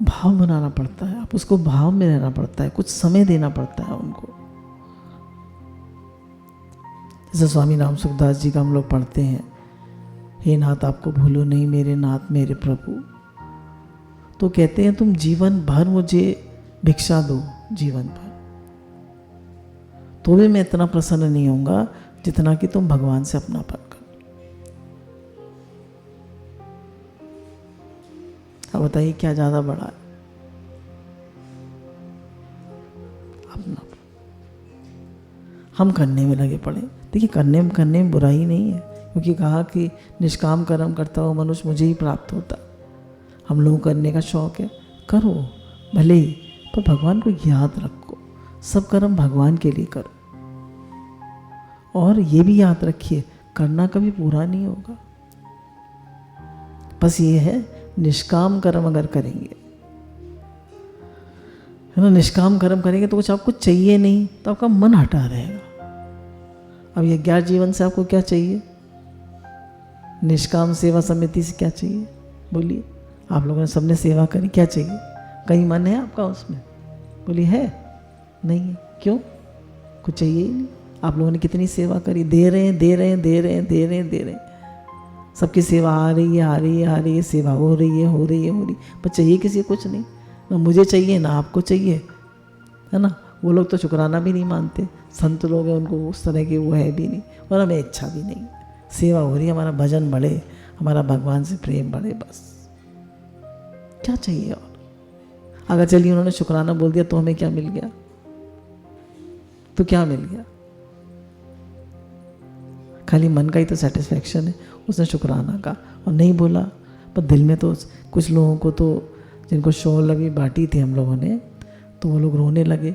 भाव बनाना पड़ता है, आप उसको भाव में रहना पड़ता है, कुछ समय देना पड़ता है उनको। जैसे स्वामी राम सुखदास जी का हम लोग पढ़ते हैं, हे नाथ आपको भूलो नहीं मेरे नाथ मेरे प्रभु। तो कहते हैं तुम जीवन भर मुझे भिक्षा दो, जीवन भर, तो भी मैं इतना प्रसन्न नहीं होऊंगा जितना कि तुम भगवान से अपनापन करो। अब बताइए क्या ज्यादा बड़ा है? अपना। हम करने में लगे पड़े। देखिए, करने में बुराई नहीं है, क्योंकि कहा कि निष्काम कर्म करता हो मनुष्य मुझे ही प्राप्त होता। हम लोग करने का शौक है, करो भले ही, पर भगवान को याद रखो। सब कर्म भगवान के लिए करो। और ये भी याद रखिए, करना कभी पूरा नहीं होगा। बस ये है, निष्काम कर्म अगर करेंगे, है ना, निष्काम कर्म करेंगे तो कुछ आपको चाहिए नहीं, तो आपका मन हटा रहेगा। अब ये ज्ञात जीवन से आपको क्या चाहिए? निष्काम सेवा समिति से क्या चाहिए? बोलिए। आप लोगों ने सबने सेवा करी, क्या चाहिए? कहीं मन है आपका उसमें? बोलिए है? नहीं है। क्यों? कुछ चाहिए ही नहीं। आप लोगों ने कितनी सेवा करी, दे रहे हैं, दे रहे हैं, दे रहे हैं, दे रहे हैं, दे रहे हैं। सबकी सेवा आ रही है, आ रही है, आ रही है, सेवा हो रही है, हो रही है, हो रही है, पर चाहिए किसी को कुछ नहीं। ना मुझे चाहिए ना आपको चाहिए, है ना। वो लोग तो शुक्राना भी नहीं मानते। संत लोग हैं, उनको उस तरह की वो है भी नहीं, और हमें इच्छा भी नहीं। सेवा हो रही है, हमारा भजन बढ़े, हमारा भगवान से प्रेम बढ़े, बस। क्या चाहिए? और अगर चलिए उन्होंने शुक्राना बोल दिया तो हमें क्या मिल गया? तो क्या मिल गया? खाली मन का ही तो सेटिस्फैक्शन है। उसने शुक्राना कहा और नहीं बोला, पर दिल में तो कुछ लोगों को तो, जिनको शॉल अभी बांटी थी हम लोगों ने, तो वो लोग रोने लगे।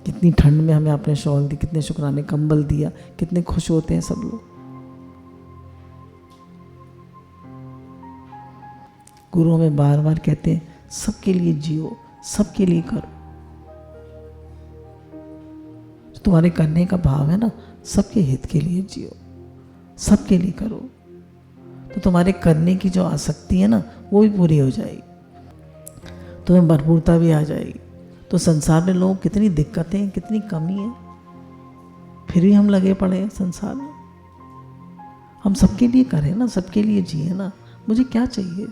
कितनी ठंड में हमें आपने शॉल दी, कितने शुक्राने, कंबल दिया, कितने खुश होते हैं सब लोग। गुरु हमें बार बार कहते हैं सबके लिए जियो, सबके लिए करो। तुम्हारे करने का भाव है ना, सबके हित के लिए जियो, सबके लिए करो, तो तुम्हारे करने की जो आसक्ति है ना वो भी पूरी हो जाएगी, तुम्हें भरपूरता भी आ जाएगी। तो संसार में लोगों कितनी दिक्कतें, कितनी कमी है, फिर भी हम लगे पड़े हैं संसार में। हम सबके लिए करें ना, सबके लिए जिए ना। मुझे क्या चाहिए?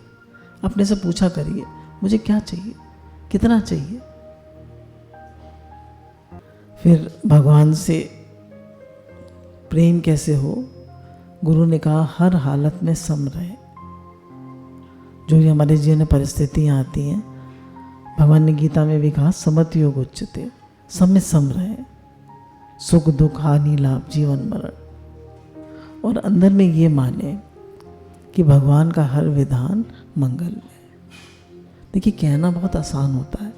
अपने से पूछा करिए, मुझे क्या चाहिए, कितना चाहिए? फिर भगवान से प्रेम कैसे हो? गुरु ने कहा हर हालत में सम रहे। जो भी हमारे जीवन में परिस्थितियाँ आती हैं, भगवान ने गीता में भी कहा समत योग उच्चते, सब में सम रहे, सुख दुख हानि लाभ जीवन मरण। और अंदर में ये माने कि भगवान का हर विधान मंगल है। देखिए कहना बहुत आसान होता है,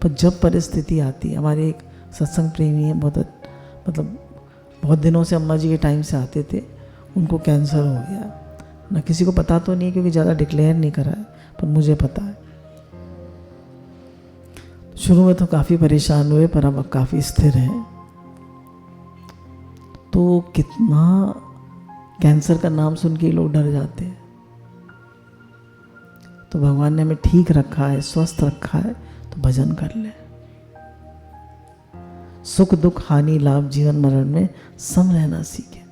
पर जब परिस्थिति आती है, हमारे एक सत्संग प्रेमी है, बहुत दिनों से अम्मा जी के टाइम से आते थे, उनको कैंसर हो गया। ना किसी को पता तो नहीं, क्योंकि ज़्यादा डिक्लेयर नहीं करा है, पर मुझे पता है। शुरू में तो काफ़ी परेशान हुए, पर अब काफ़ी स्थिर हैं। तो कितना कैंसर का नाम सुन के लोग डर जाते हैं। तो भगवान ने हमें ठीक रखा है, स्वस्थ रखा है, तो भजन कर ले। सुख दुख हानि लाभ जीवन मरण में सम रहना सीखे।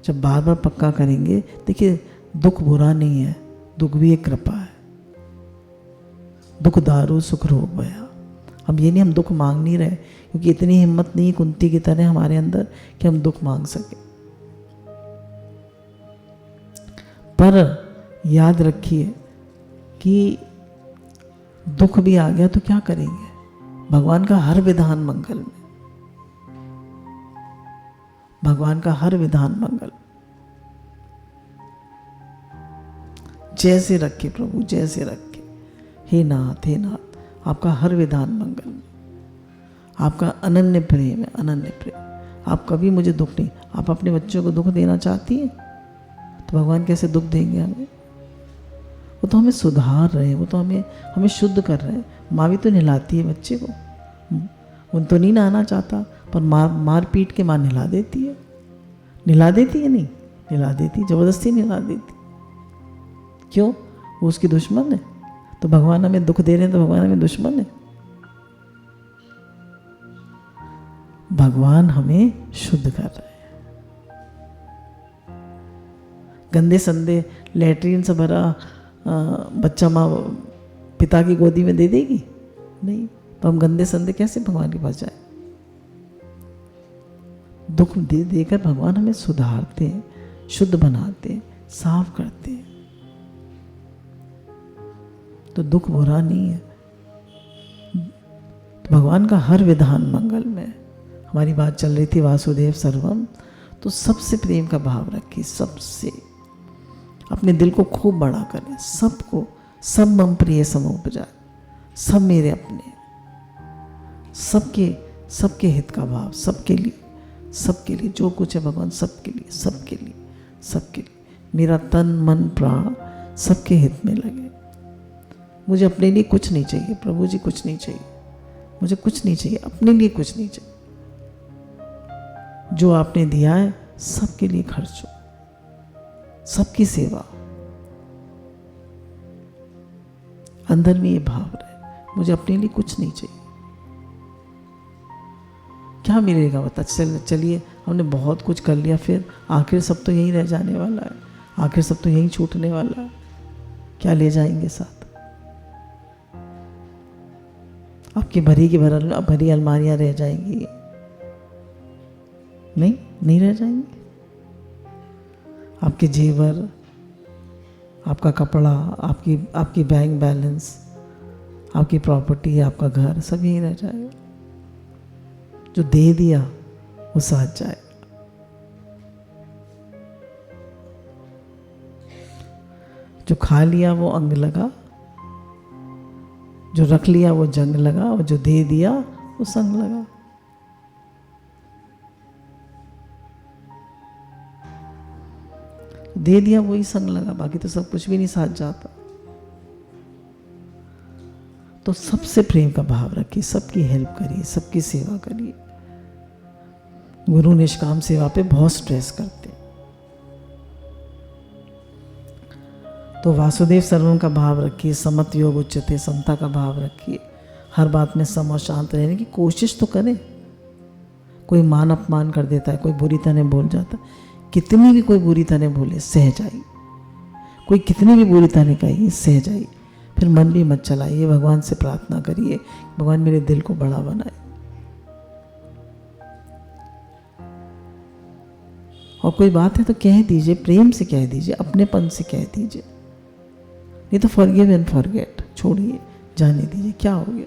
जब बार बार पक्का करेंगे, देखिए दुख बुरा नहीं है, दुख भी एक कृपा है। दुख दारू सुख रोग भया। हम ये नहीं, हम दुख मांग नहीं रहे, क्योंकि इतनी हिम्मत नहीं कुंती की तरह हमारे अंदर कि हम दुख मांग सके। पर याद रखिए कि दुख भी आ गया तो क्या करेंगे? भगवान का हर विधान मंगल में, भगवान का हर विधान मंगल। जैसे रखे प्रभु, जैसे रखे। हे नाथ, हे नाथ, आपका हर विधान मंगल में। आपका अनन्य प्रेम है, अनन्य प्रेम। आप कभी मुझे दुख नहीं, आप अपने बच्चों को दुख देना चाहती हैं तो भगवान कैसे दुख देंगे हमें? वो तो हमें सुधार रहे हैं, वो तो हमें शुद्ध कर रहे हैं। माँ भी तो नहलाती है बच्चे को, उन तो नहीं नहाना चाहता, पर मार पीट के माँ नहला देती है। नहला देती है? नहीं नहला देती, जबरदस्ती नहला देती। क्यों? वो उसकी दुश्मन है? तो भगवान हमें दुख दे रहे हैं तो भगवान हमें दुश्मन है? भगवान हमें शुद्ध कर रहे हैं। गंदे संदे लेटरिन से भरा बच्चा माँ पिता की गोदी में दे देगी? नहीं। तो हम गंदे संदे कैसे भगवान के पास जाए? दुख दे देकर भगवान हमें सुधारते हैं, शुद्ध बनाते हैं, साफ करते हैं। तो दुख बुरा नहीं है। तो भगवान का हर विधान मंगल में। हमारी बात चल रही थी वासुदेव सर्वम, तो सबसे प्रेम का भाव रखिए, सबसे अपने दिल को खूब बड़ा करें, सबको, सब मम प्रिय समोपजाए, सब मेरे अपने, सबके हित का भाव, सबके लिए जो कुछ है भगवान सबके लिए, सबके लिए, सबके लिए। मेरा तन मन प्राण सबके हित में लगे। मुझे अपने लिए कुछ नहीं चाहिए प्रभु जी, कुछ नहीं चाहिए, मुझे कुछ नहीं चाहिए, अपने लिए कुछ नहीं चाहिए। जो आपने दिया है सबके लिए खर्चो, सबकी सेवा। अंदर में ये भाव रहे, मुझे अपने लिए कुछ नहीं चाहिए। क्या मिलेगा बता? चलिए हमने बहुत कुछ कर लिया, फिर आखिर सब तो यही रह जाने वाला है, आखिर सब तो यही छूटने वाला है। क्या ले जाएंगे साथ? आपकी भरी अलमारियां रह जाएंगी? नहीं रह जाएंगी। आपके जेवर, आपका कपड़ा, आपकी बैंक बैलेंस, आपकी प्रॉपर्टी, आपका घर, सब यहीं रह जाएगा। जो दे दिया वो साथ जाएगा। जो खा लिया वो अंग लगा, जो रख लिया वो जंग लगा, और जो दे दिया वो संग लगा। दे दिया वही संग लगा, बाकी तो सब कुछ भी नहीं साथ जाता। तो सबसे प्रेम का भाव रखिए, सबकी हेल्प करिए, सबकी सेवा करिए। गुरु निष्काम सेवा पे बहुत स्ट्रेस करते हैं। तो वासुदेव सर्वम का भाव रखिए, समत योग उच्चते, समता का भाव रखिए। हर बात में सम और शांत रहने की कोशिश तो करें। कोई मान अपमान कर देता है, कोई बुरी तरह बोल जाता है, कितनी भी कोई बुरी तरह बोले सह जाइए। कोई कितनी भी बुरी तरह कहिए सह जाइए। फिर मन भी मत चलाइए, भगवान से प्रार्थना करिए, भगवान मेरे दिल को बड़ा बनाए। और कोई बात है तो कह दीजिए, प्रेम से कह दीजिए, अपनेपन से कह दीजिए। नहीं तो फॉरगिव एंड फॉरगेट, छोड़िए, जाने दीजिए, क्या हो गया।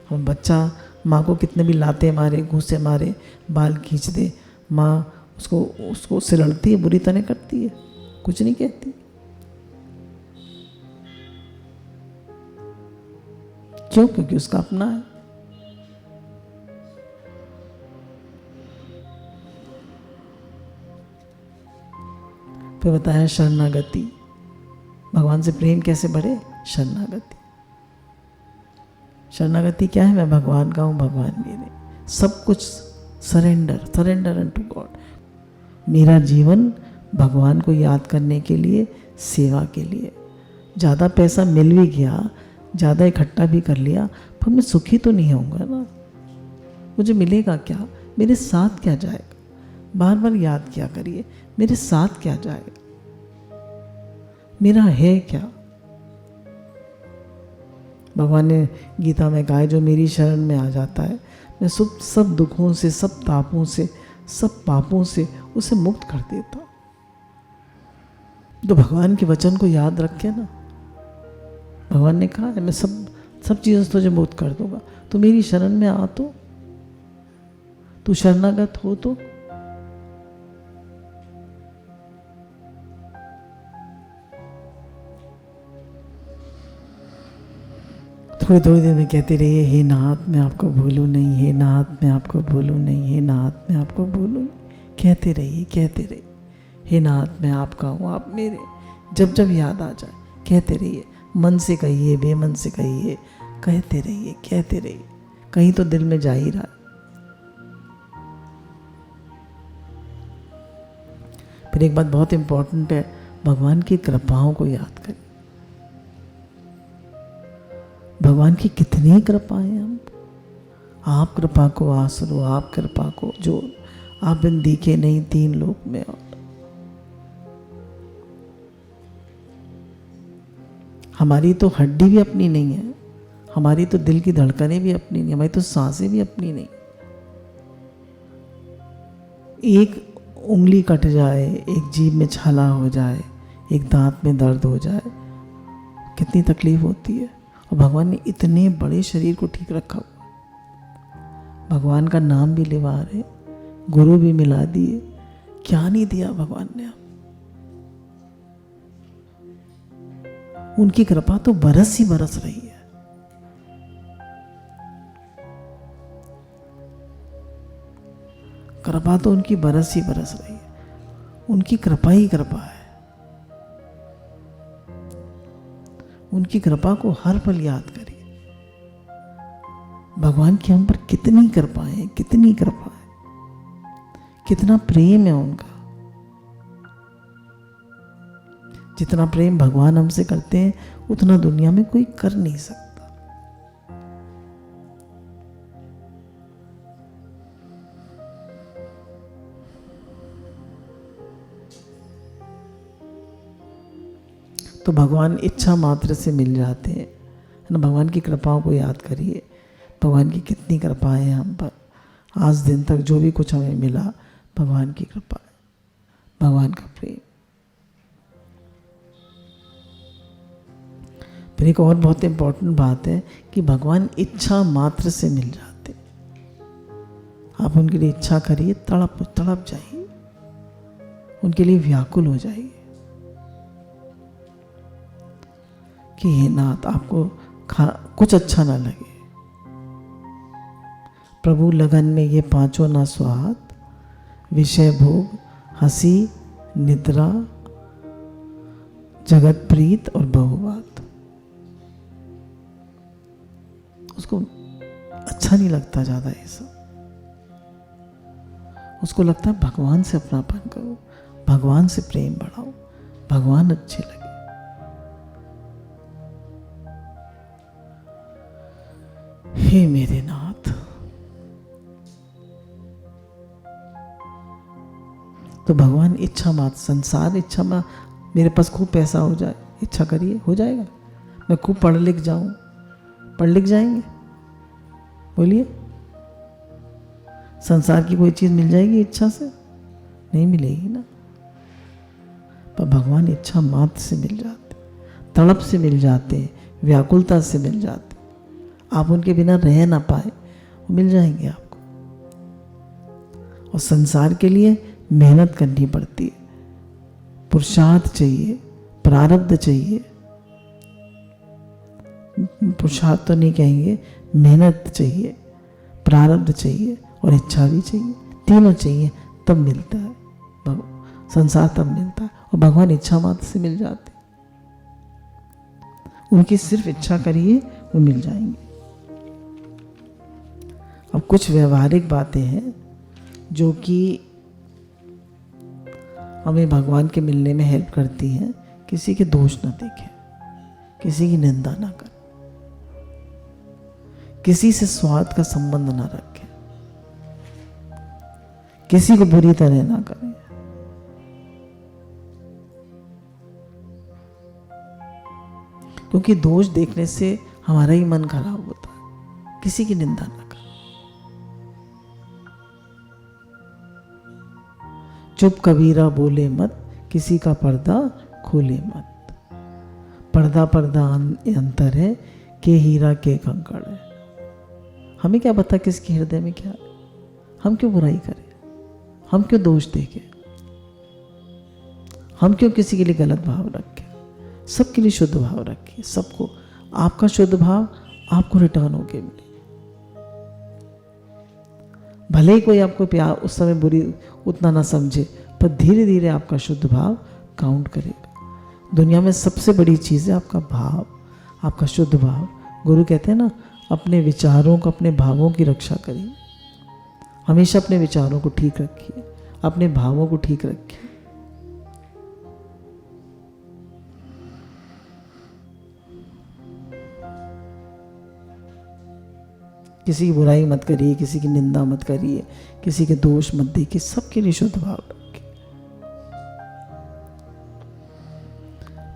हम बच्चा माँ को कितने भी लाते मारे, घूंसे मारे, बाल खींच दे, माँ उसको सिलड़ती है, बुरी तरह करती है, कुछ नहीं कहती। क्यों? क्योंकि उसका अपना है। फिर बताया शरणागति। भगवान से प्रेम कैसे बढ़े? शरणागति। शरणागति क्या है? मैं भगवान का हूँ, भगवान मेरे। सब कुछ सरेंडर अनटू गॉड। मेरा जीवन भगवान को याद करने के लिए, सेवा के लिए। ज़्यादा पैसा मिल भी गया, ज़्यादा इकट्ठा भी कर लिया, पर मैं सुखी तो नहीं होऊंगा ना। मुझे मिलेगा क्या? मेरे साथ क्या जाएगा? बार बार याद किया करिए, मेरे साथ क्या जाएगा, मेरा है क्या। भगवान ने गीता में कहा है, जो मेरी शरण में आ जाता है, मैं सब दुखों से, सब तापों से, सब पापों से उसे मुक्त कर देता। तो भगवान के वचन को याद रखे ना। भगवान ने कहा है, मैं सब चीज़ों से तुझे मुक्त कर दूंगा। तो मेरी शरण में आ, तो तू शरणागत हो तो। थोड़ी देर में कहते रहिए, हे नाथ मैं आपको भूलूं नहीं, हे नाथ मैं आपको भूलूं नहीं, हे नाथ मैं आपको भूलूं। कहते रहिए, हे नाथ मैं आपका हूँ, आप मेरे। जब जब याद आ जाए कहते रहिए, मन से कहिए, बेमन से कहिए, कहते रहिए। कहीं तो दिल में जा ही रहा है। फिर एक बात बहुत इंपॉर्टेंट है, भगवान की कृपाओं को याद करें। भगवान की कितनी कृपाएं हम। आप कृपा को आसरो, आप कृपा को जो आप बिन दिखे नहीं तीन लोक में। और हमारी तो हड्डी भी अपनी नहीं है, हमारी तो दिल की धड़कनें भी अपनी नहीं, हमारी तो सांसें भी अपनी नहीं। एक उंगली कट जाए, एक जीभ में छाला हो जाए, एक दांत में दर्द हो जाए, कितनी तकलीफ होती है। और भगवान ने इतने बड़े शरीर को ठीक रखा हुआ। भगवान का नाम भी लेवा रहे, गुरु भी मिला दिए, क्या नहीं दिया भगवान ने। उनकी कृपा तो बरस ही बरस रही है। कृपा तो उनकी बरस ही बरस रही है। उनकी कृपा ही कृपा है। उनकी कृपा को हर पल याद करिए। भगवान की हम पर कितनी कृपा है, कितनी कृपा है, कितना प्रेम है उनका। जितना प्रेम भगवान हमसे करते हैं, उतना दुनिया में कोई कर नहीं सकता। तो भगवान इच्छा मात्र से मिल जाते हैं, है ना। भगवान की कृपाओं को याद करिए। भगवान की कितनी कृपाएं हैं हम पर। आज दिन तक जो भी कुछ हमें मिला, भगवान की कृपा है, भगवान का प्रेम। फिर एक और बहुत इंपॉर्टेंट बात है कि भगवान इच्छा मात्र से मिल जाते। आप उनके लिए इच्छा करिए, तड़प तड़प जाइए, उनके लिए व्याकुल हो जाइए कि हे नाथ आपको कुछ अच्छा ना लगे। प्रभु लगन में ये पांचों ना स्वाद, विषय भोग, हंसी, निद्रा, जगत प्रीत और बहुबात। उसको अच्छा नहीं लगता ज्यादा ये सब। उसको लगता है भगवान से अपनापन करो, भगवान से प्रेम बढ़ाओ, भगवान अच्छे लगे। हे मेरे नाथ, तो भगवान इच्छा मात्र, संसार इच्छा में मेरे पास खूब पैसा हो जाए, इच्छा करिए हो जाएगा। मैं खूब पढ़ लिख जाऊं, पढ़ लिख जाएंगे? बोलिए, संसार की कोई चीज मिल जाएगी इच्छा से? नहीं मिलेगी ना। पर भगवान इच्छा मात्र से मिल जाते, तड़प से मिल जाते, व्याकुलता से मिल जाते। आप उनके बिना रह ना पाए, वो मिल जाएंगे आपको। और संसार के लिए मेहनत करनी पड़ती है, पुरुषार्थ चाहिए, प्रारब्ध चाहिए। पुरुषार्थ तो नहीं कहेंगे, मेहनत चाहिए, प्रारब्ध चाहिए और इच्छा भी चाहिए। तीनों चाहिए तब मिलता है संसार, तब मिलता है। और भगवान इच्छा मात्र से मिल जाते, उनकी सिर्फ इच्छा करिए वो मिल जाएंगे। अब कुछ व्यवहारिक बातें हैं जो कि हमें भगवान के मिलने में हेल्प करती हैं। किसी के दोष न देखें, किसी की निंदा ना करें, किसी से स्वार्थ का संबंध ना रखें, किसी को बुरी तरह ना करें। क्योंकि दोष देखने से हमारा ही मन खराब होता है। किसी की निंदा ना करें। चुप कबीरा बोले मत, किसी का पर्दा खोले मत। पर्दा पर्दा अंतर है, के हीरा के कंकड़ है। हमें क्या पता किसके हृदय में क्या है? हम क्यों बुराई करें? हम क्यों दोष देखें? हम क्यों किसी के लिए गलत भाव रखें? सबके लिए शुद्ध भाव रखिए। सबको आपका शुद्ध भाव आपको रिटर्न होके मिले। भले ही कोई आपको प्यार उस समय बुरी उतना ना समझे, पर धीरे धीरे आपका शुद्ध भाव काउंट करेगा। दुनिया में सबसे बड़ी चीज़ है आपका भाव, आपका शुद्ध भाव। गुरु कहते हैं ना, अपने विचारों को, अपने भावों की रक्षा करिए। हमेशा अपने विचारों को ठीक रखिए, अपने भावों को ठीक रखिए। किसी की बुराई मत करिए, किसी की निंदा मत करिए, किसी के दोष मत देखिए। सबके लिए शुद्ध भाव रखिए।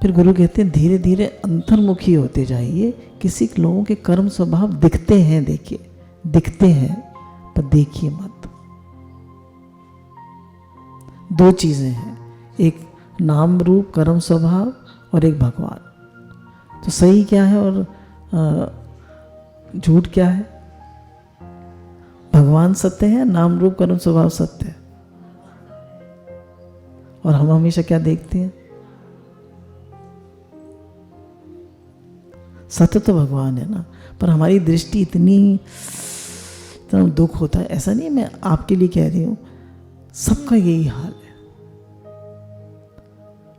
फिर गुरु कहते हैं धीरे धीरे अंतर्मुखी होते जाइए। किसी लोगों के कर्म स्वभाव दिखते हैं, देखिए दिखते हैं, पर देखिए मत। दो चीजें हैं, एक नाम रूप कर्म स्वभाव और एक भगवान। तो सही क्या है और झूठ क्या है? भगवान सत्य है, नाम रूप कर्म स्वभाव सत्य है। और हम हमेशा क्या देखते हैं? सत्य तो भगवान है ना, पर हमारी दृष्टि इतनी दुख होता है। ऐसा नहीं, मैं आपके लिए कह रही हूं, सबका यही हाल है।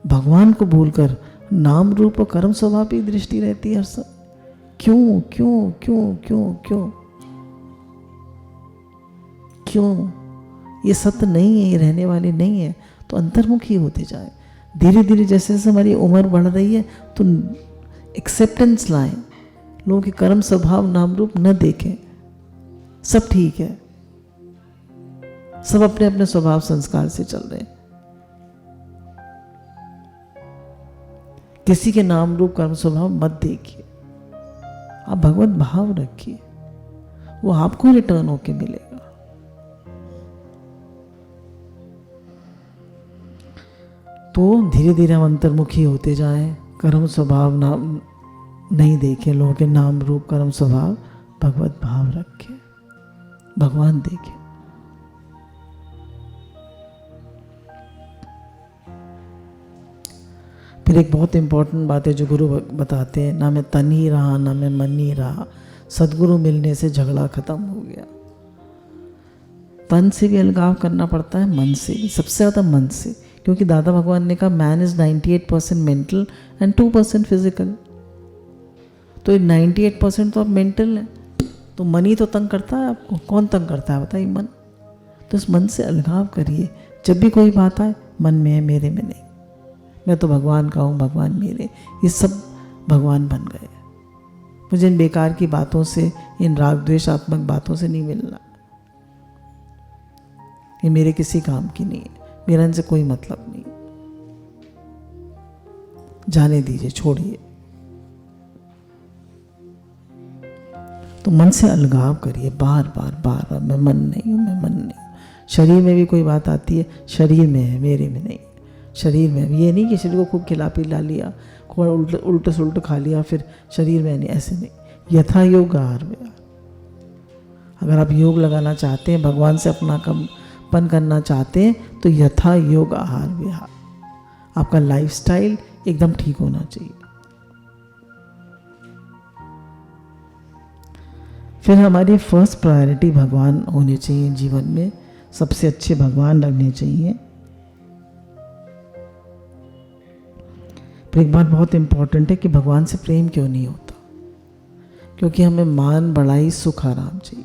भगवान को भूलकर नाम रूप और कर्म स्वभाव की दृष्टि रहती है हर सब। क्यों क्यों क्यों क्यों क्यों क्यों? ये सत्य नहीं है, ये रहने वाले नहीं है। तो अंतर्मुखी होते जाए। धीरे धीरे जैसे जैसे हमारी उम्र बढ़ रही है तो एक्सेप्टेंस लाएं। लोगों के कर्म स्वभाव नाम रूप न देखें, सब ठीक है, सब अपने अपने स्वभाव संस्कार से चल रहे हैं। किसी के नाम रूप कर्म स्वभाव मत देखिए, आप भगवत भाव रखिए, वो आपको रिटर्न होके मिलेगा। तो धीरे धीरे हम अंतर्मुखी होते जाएं, कर्म स्वभाव नहीं देखें, लोगों के नाम रूप कर्म स्वभाव, भगवत भाव रखें, भगवान देखें। फिर एक बहुत इंपॉर्टेंट बात है जो गुरु बताते हैं, ना मैं तन ही रहा ना मैं मन ही रहा, सदगुरु मिलने से झगड़ा खत्म हो गया। तन से भी अलगाव करना पड़ता है, मन से भी, सबसे ज़्यादा मन से, क्योंकि दादा भगवान ने कहा man is 98% mental and 2% physical. तो 98% तो आप मेंटल है, तो मन ही तो तंग करता है आपको। कौन तंग करता है बताइए? मन। तो इस मन से अलगाव करिए। जब भी कोई बात आए, मन में है, मेरे में नहीं, मैं तो भगवान का हूँ, भगवान मेरे, ये सब भगवान बन गए। मुझे इन बेकार की बातों से, इन राग द्वेषात्मक बातों से नहीं मिलना, ये मेरे किसी काम की नहीं है, मेरा इनसे कोई मतलब नहीं, जाने दीजिए, छोड़िए। तो मन से अलगाव करिए, बार बार बार बार, मैं मन नहीं हूँ, मैं मन नहीं हूँ। शरीर में भी कोई बात आती है, शरीर में है, मेरे में नहीं। शरीर में ये नहीं कि शरीर को खूब खिला पिला लिया, उल्ट सुल्ट खा लिया, फिर शरीर में नहीं, ऐसे नहीं। यथा योग आहार विहार। अगर आप योग लगाना चाहते हैं, भगवान से अपना कंपन करना चाहते हैं, तो यथा योग आहार विहार, आपका लाइफस्टाइल एकदम ठीक होना चाहिए। फिर हमारी फर्स्ट प्रायोरिटी भगवान होने चाहिए जीवन में, सबसे अच्छे भगवान लगने चाहिए। फिर एक बात बहुत इंपॉर्टेंट है कि भगवान से प्रेम क्यों नहीं होता? क्योंकि हमें मान बढ़ाई सुख आराम चाहिए।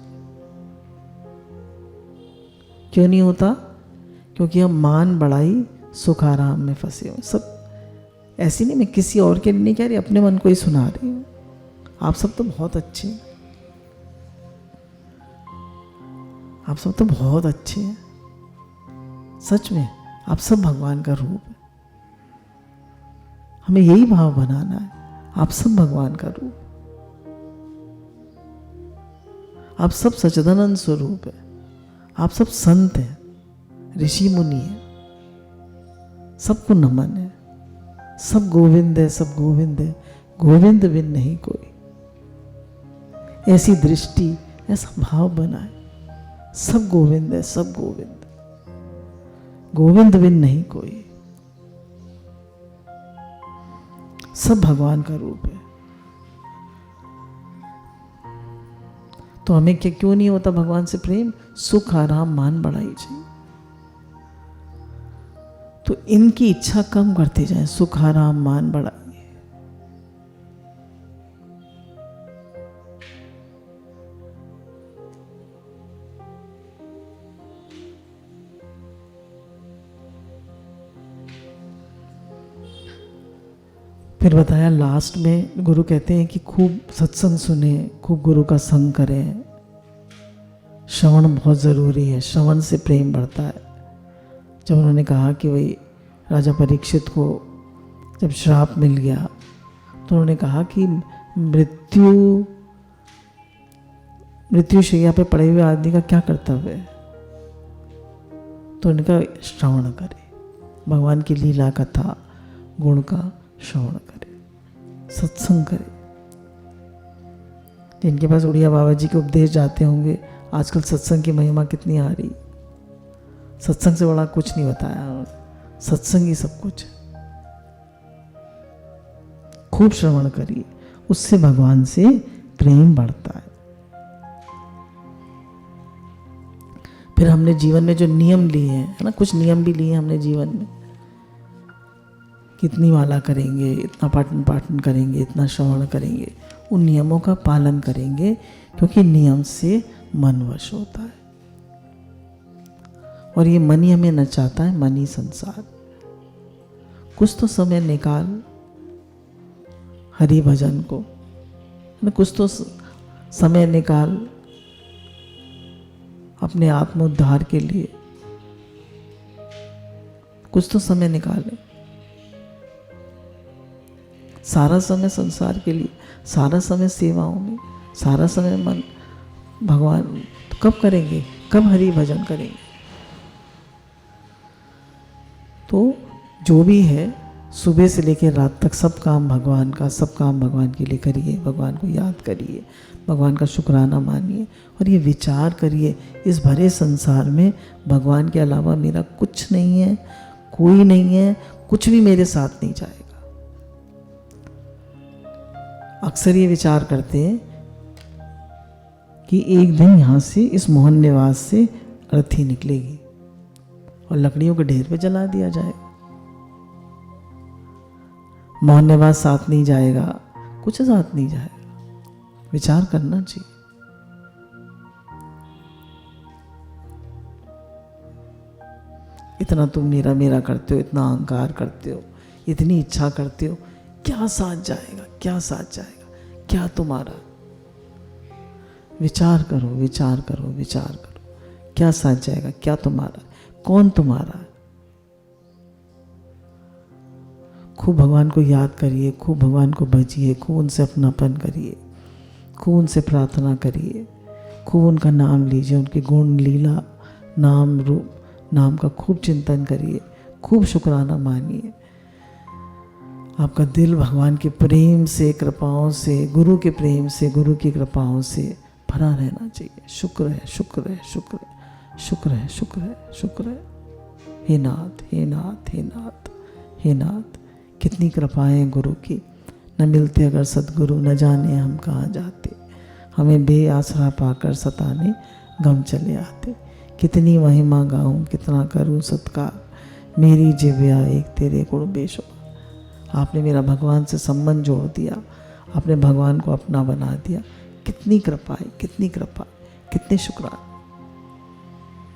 क्यों नहीं होता? क्योंकि हम मान बढ़ाई सुख आराम में फंसे हो। सब ऐसी नहीं, मैं किसी और के लिए नहीं कह रही, अपने मन को ही सुना रही हूँ। आप सब तो बहुत अच्छे हैं, आप सब तो बहुत अच्छे हैं, सच में आप सब भगवान का रूप है। हमें यही भाव बनाना है, आप सब भगवान का रूप, आप सब सच्चिदानंद स्वरूप है, आप सब संत हैं, ऋषि मुनि हैं, सबको नमन है, सब गोविंद है, सब गोविंद है, गोविंद बिन नहीं कोई। ऐसी दृष्टि, ऐसा भाव बनाए, सब गोविंद है, सब गोविंद, गोविंद बिन नहीं कोई, सब भगवान का रूप है। तो हमें क्या क्यों नहीं होता भगवान से प्रेम? सुख आराम मान बढ़ाई चाहिए। तो इनकी इच्छा कम करते जाए, सुख आराम मान बढ़ाइए। फिर बताया लास्ट में गुरु कहते हैं कि खूब सत्संग सुने, खूब गुरु का संग करें, श्रवण बहुत ज़रूरी है, श्रवण से प्रेम बढ़ता है। जब उन्होंने कहा कि वही राजा परीक्षित को जब श्राप मिल गया, तो उन्होंने कहा कि मृत्यु शैया पे पड़े हुए आदमी का क्या कर्तव्य है? तो उन्होंने कहा श्रवण करे, भगवान की लीला कथा गुण का श्रवण करे, सत्संग करे। जिनके पास उड़िया बाबा जी के उपदेश जाते होंगे, आजकल सत्संग की महिमा कितनी आ रही। सत्संग से बड़ा कुछ नहीं बताया, सत्संग ही सब कुछ है। खूब श्रवण करिए, उससे भगवान से प्रेम बढ़ता है। फिर हमने जीवन में जो नियम लिए हैं, है ना, कुछ नियम भी लिए हमने जीवन में, कितनी माला करेंगे, इतना पाठन करेंगे, इतना श्रवण करेंगे, उन नियमों का पालन करेंगे, क्योंकि नियम से मन वश होता है। और ये मन ही हमें नचाता है, मन ही संसार। कुछ तो समय निकाल हरि भजन को, कुछ तो समय निकाल अपने आत्मोद्धार के लिए, कुछ तो समय निकाले। सारा समय संसार के लिए, सारा समय सेवाओं में, सारा समय मन भगवान, तो कब करेंगे? कब हरि भजन करेंगे? तो जो भी है सुबह से लेकर रात तक सब काम भगवान का, सब काम भगवान के लिए करिए, भगवान को याद करिए, भगवान का शुक्राना मानिए और ये विचार करिए, इस भरे संसार में भगवान के अलावा मेरा कुछ नहीं है, कोई नहीं है, कुछ भी मेरे साथ नहीं जाएगा। अक्सर ये विचार करते हैं कि एक दिन यहाँ से, इस मोहन निवास से अर्थी निकलेगी और लकड़ियों के ढेर पे जला दिया जाएगा। मोहन निवास साथ नहीं जाएगा, कुछ साथ नहीं जाएगा। विचार करना चाहिए। इतना तुम मेरा मेरा करते हो, इतना अहंकार करते हो, इतनी इच्छा करते हो, क्या साथ जाएगा, क्या साथ जाएगा, क्या तुम्हारा? विचार करो, विचार करो, विचार करो, क्या साथ जाएगा, क्या तुम्हारा, कौन तुम्हारा? खूब भगवान को याद करिए, खूब भगवान को भजिए, खूब उनसे अपनापन करिए, खूब उनसे प्रार्थना करिए, खूब उनका नाम लीजिए, उनके गुण लीला नाम रूप नाम का खूब चिंतन करिए, खूब शुक्राना मानिए। आपका दिल भगवान के प्रेम से, कृपाओं से, गुरु के प्रेम से, गुरु की कृपाओं से भरा रहना चाहिए। शुक्र है, शुक्र है, शुक्र है, शुक्र है, शुक्र है, शुक्र है। हे नाथ, हे नाथ, हे नाथ, हे नाथ, कितनी कृपाएं गुरु की। न मिलते अगर सद्गुरु, न जाने हम कहाँ जाते, हमें बेआसरा पाकर सताने गम चले आते। कितनी महिमा गाऊं, कितना करूं सत्कार, मेरी जिव्या एक तेरे गुण बेशुमार। आपने मेरा भगवान से संबंध जोड़ दिया, आपने भगवान को अपना बना दिया। कितनी कृपा है, कितनी कृपा, कितने शुक्राना।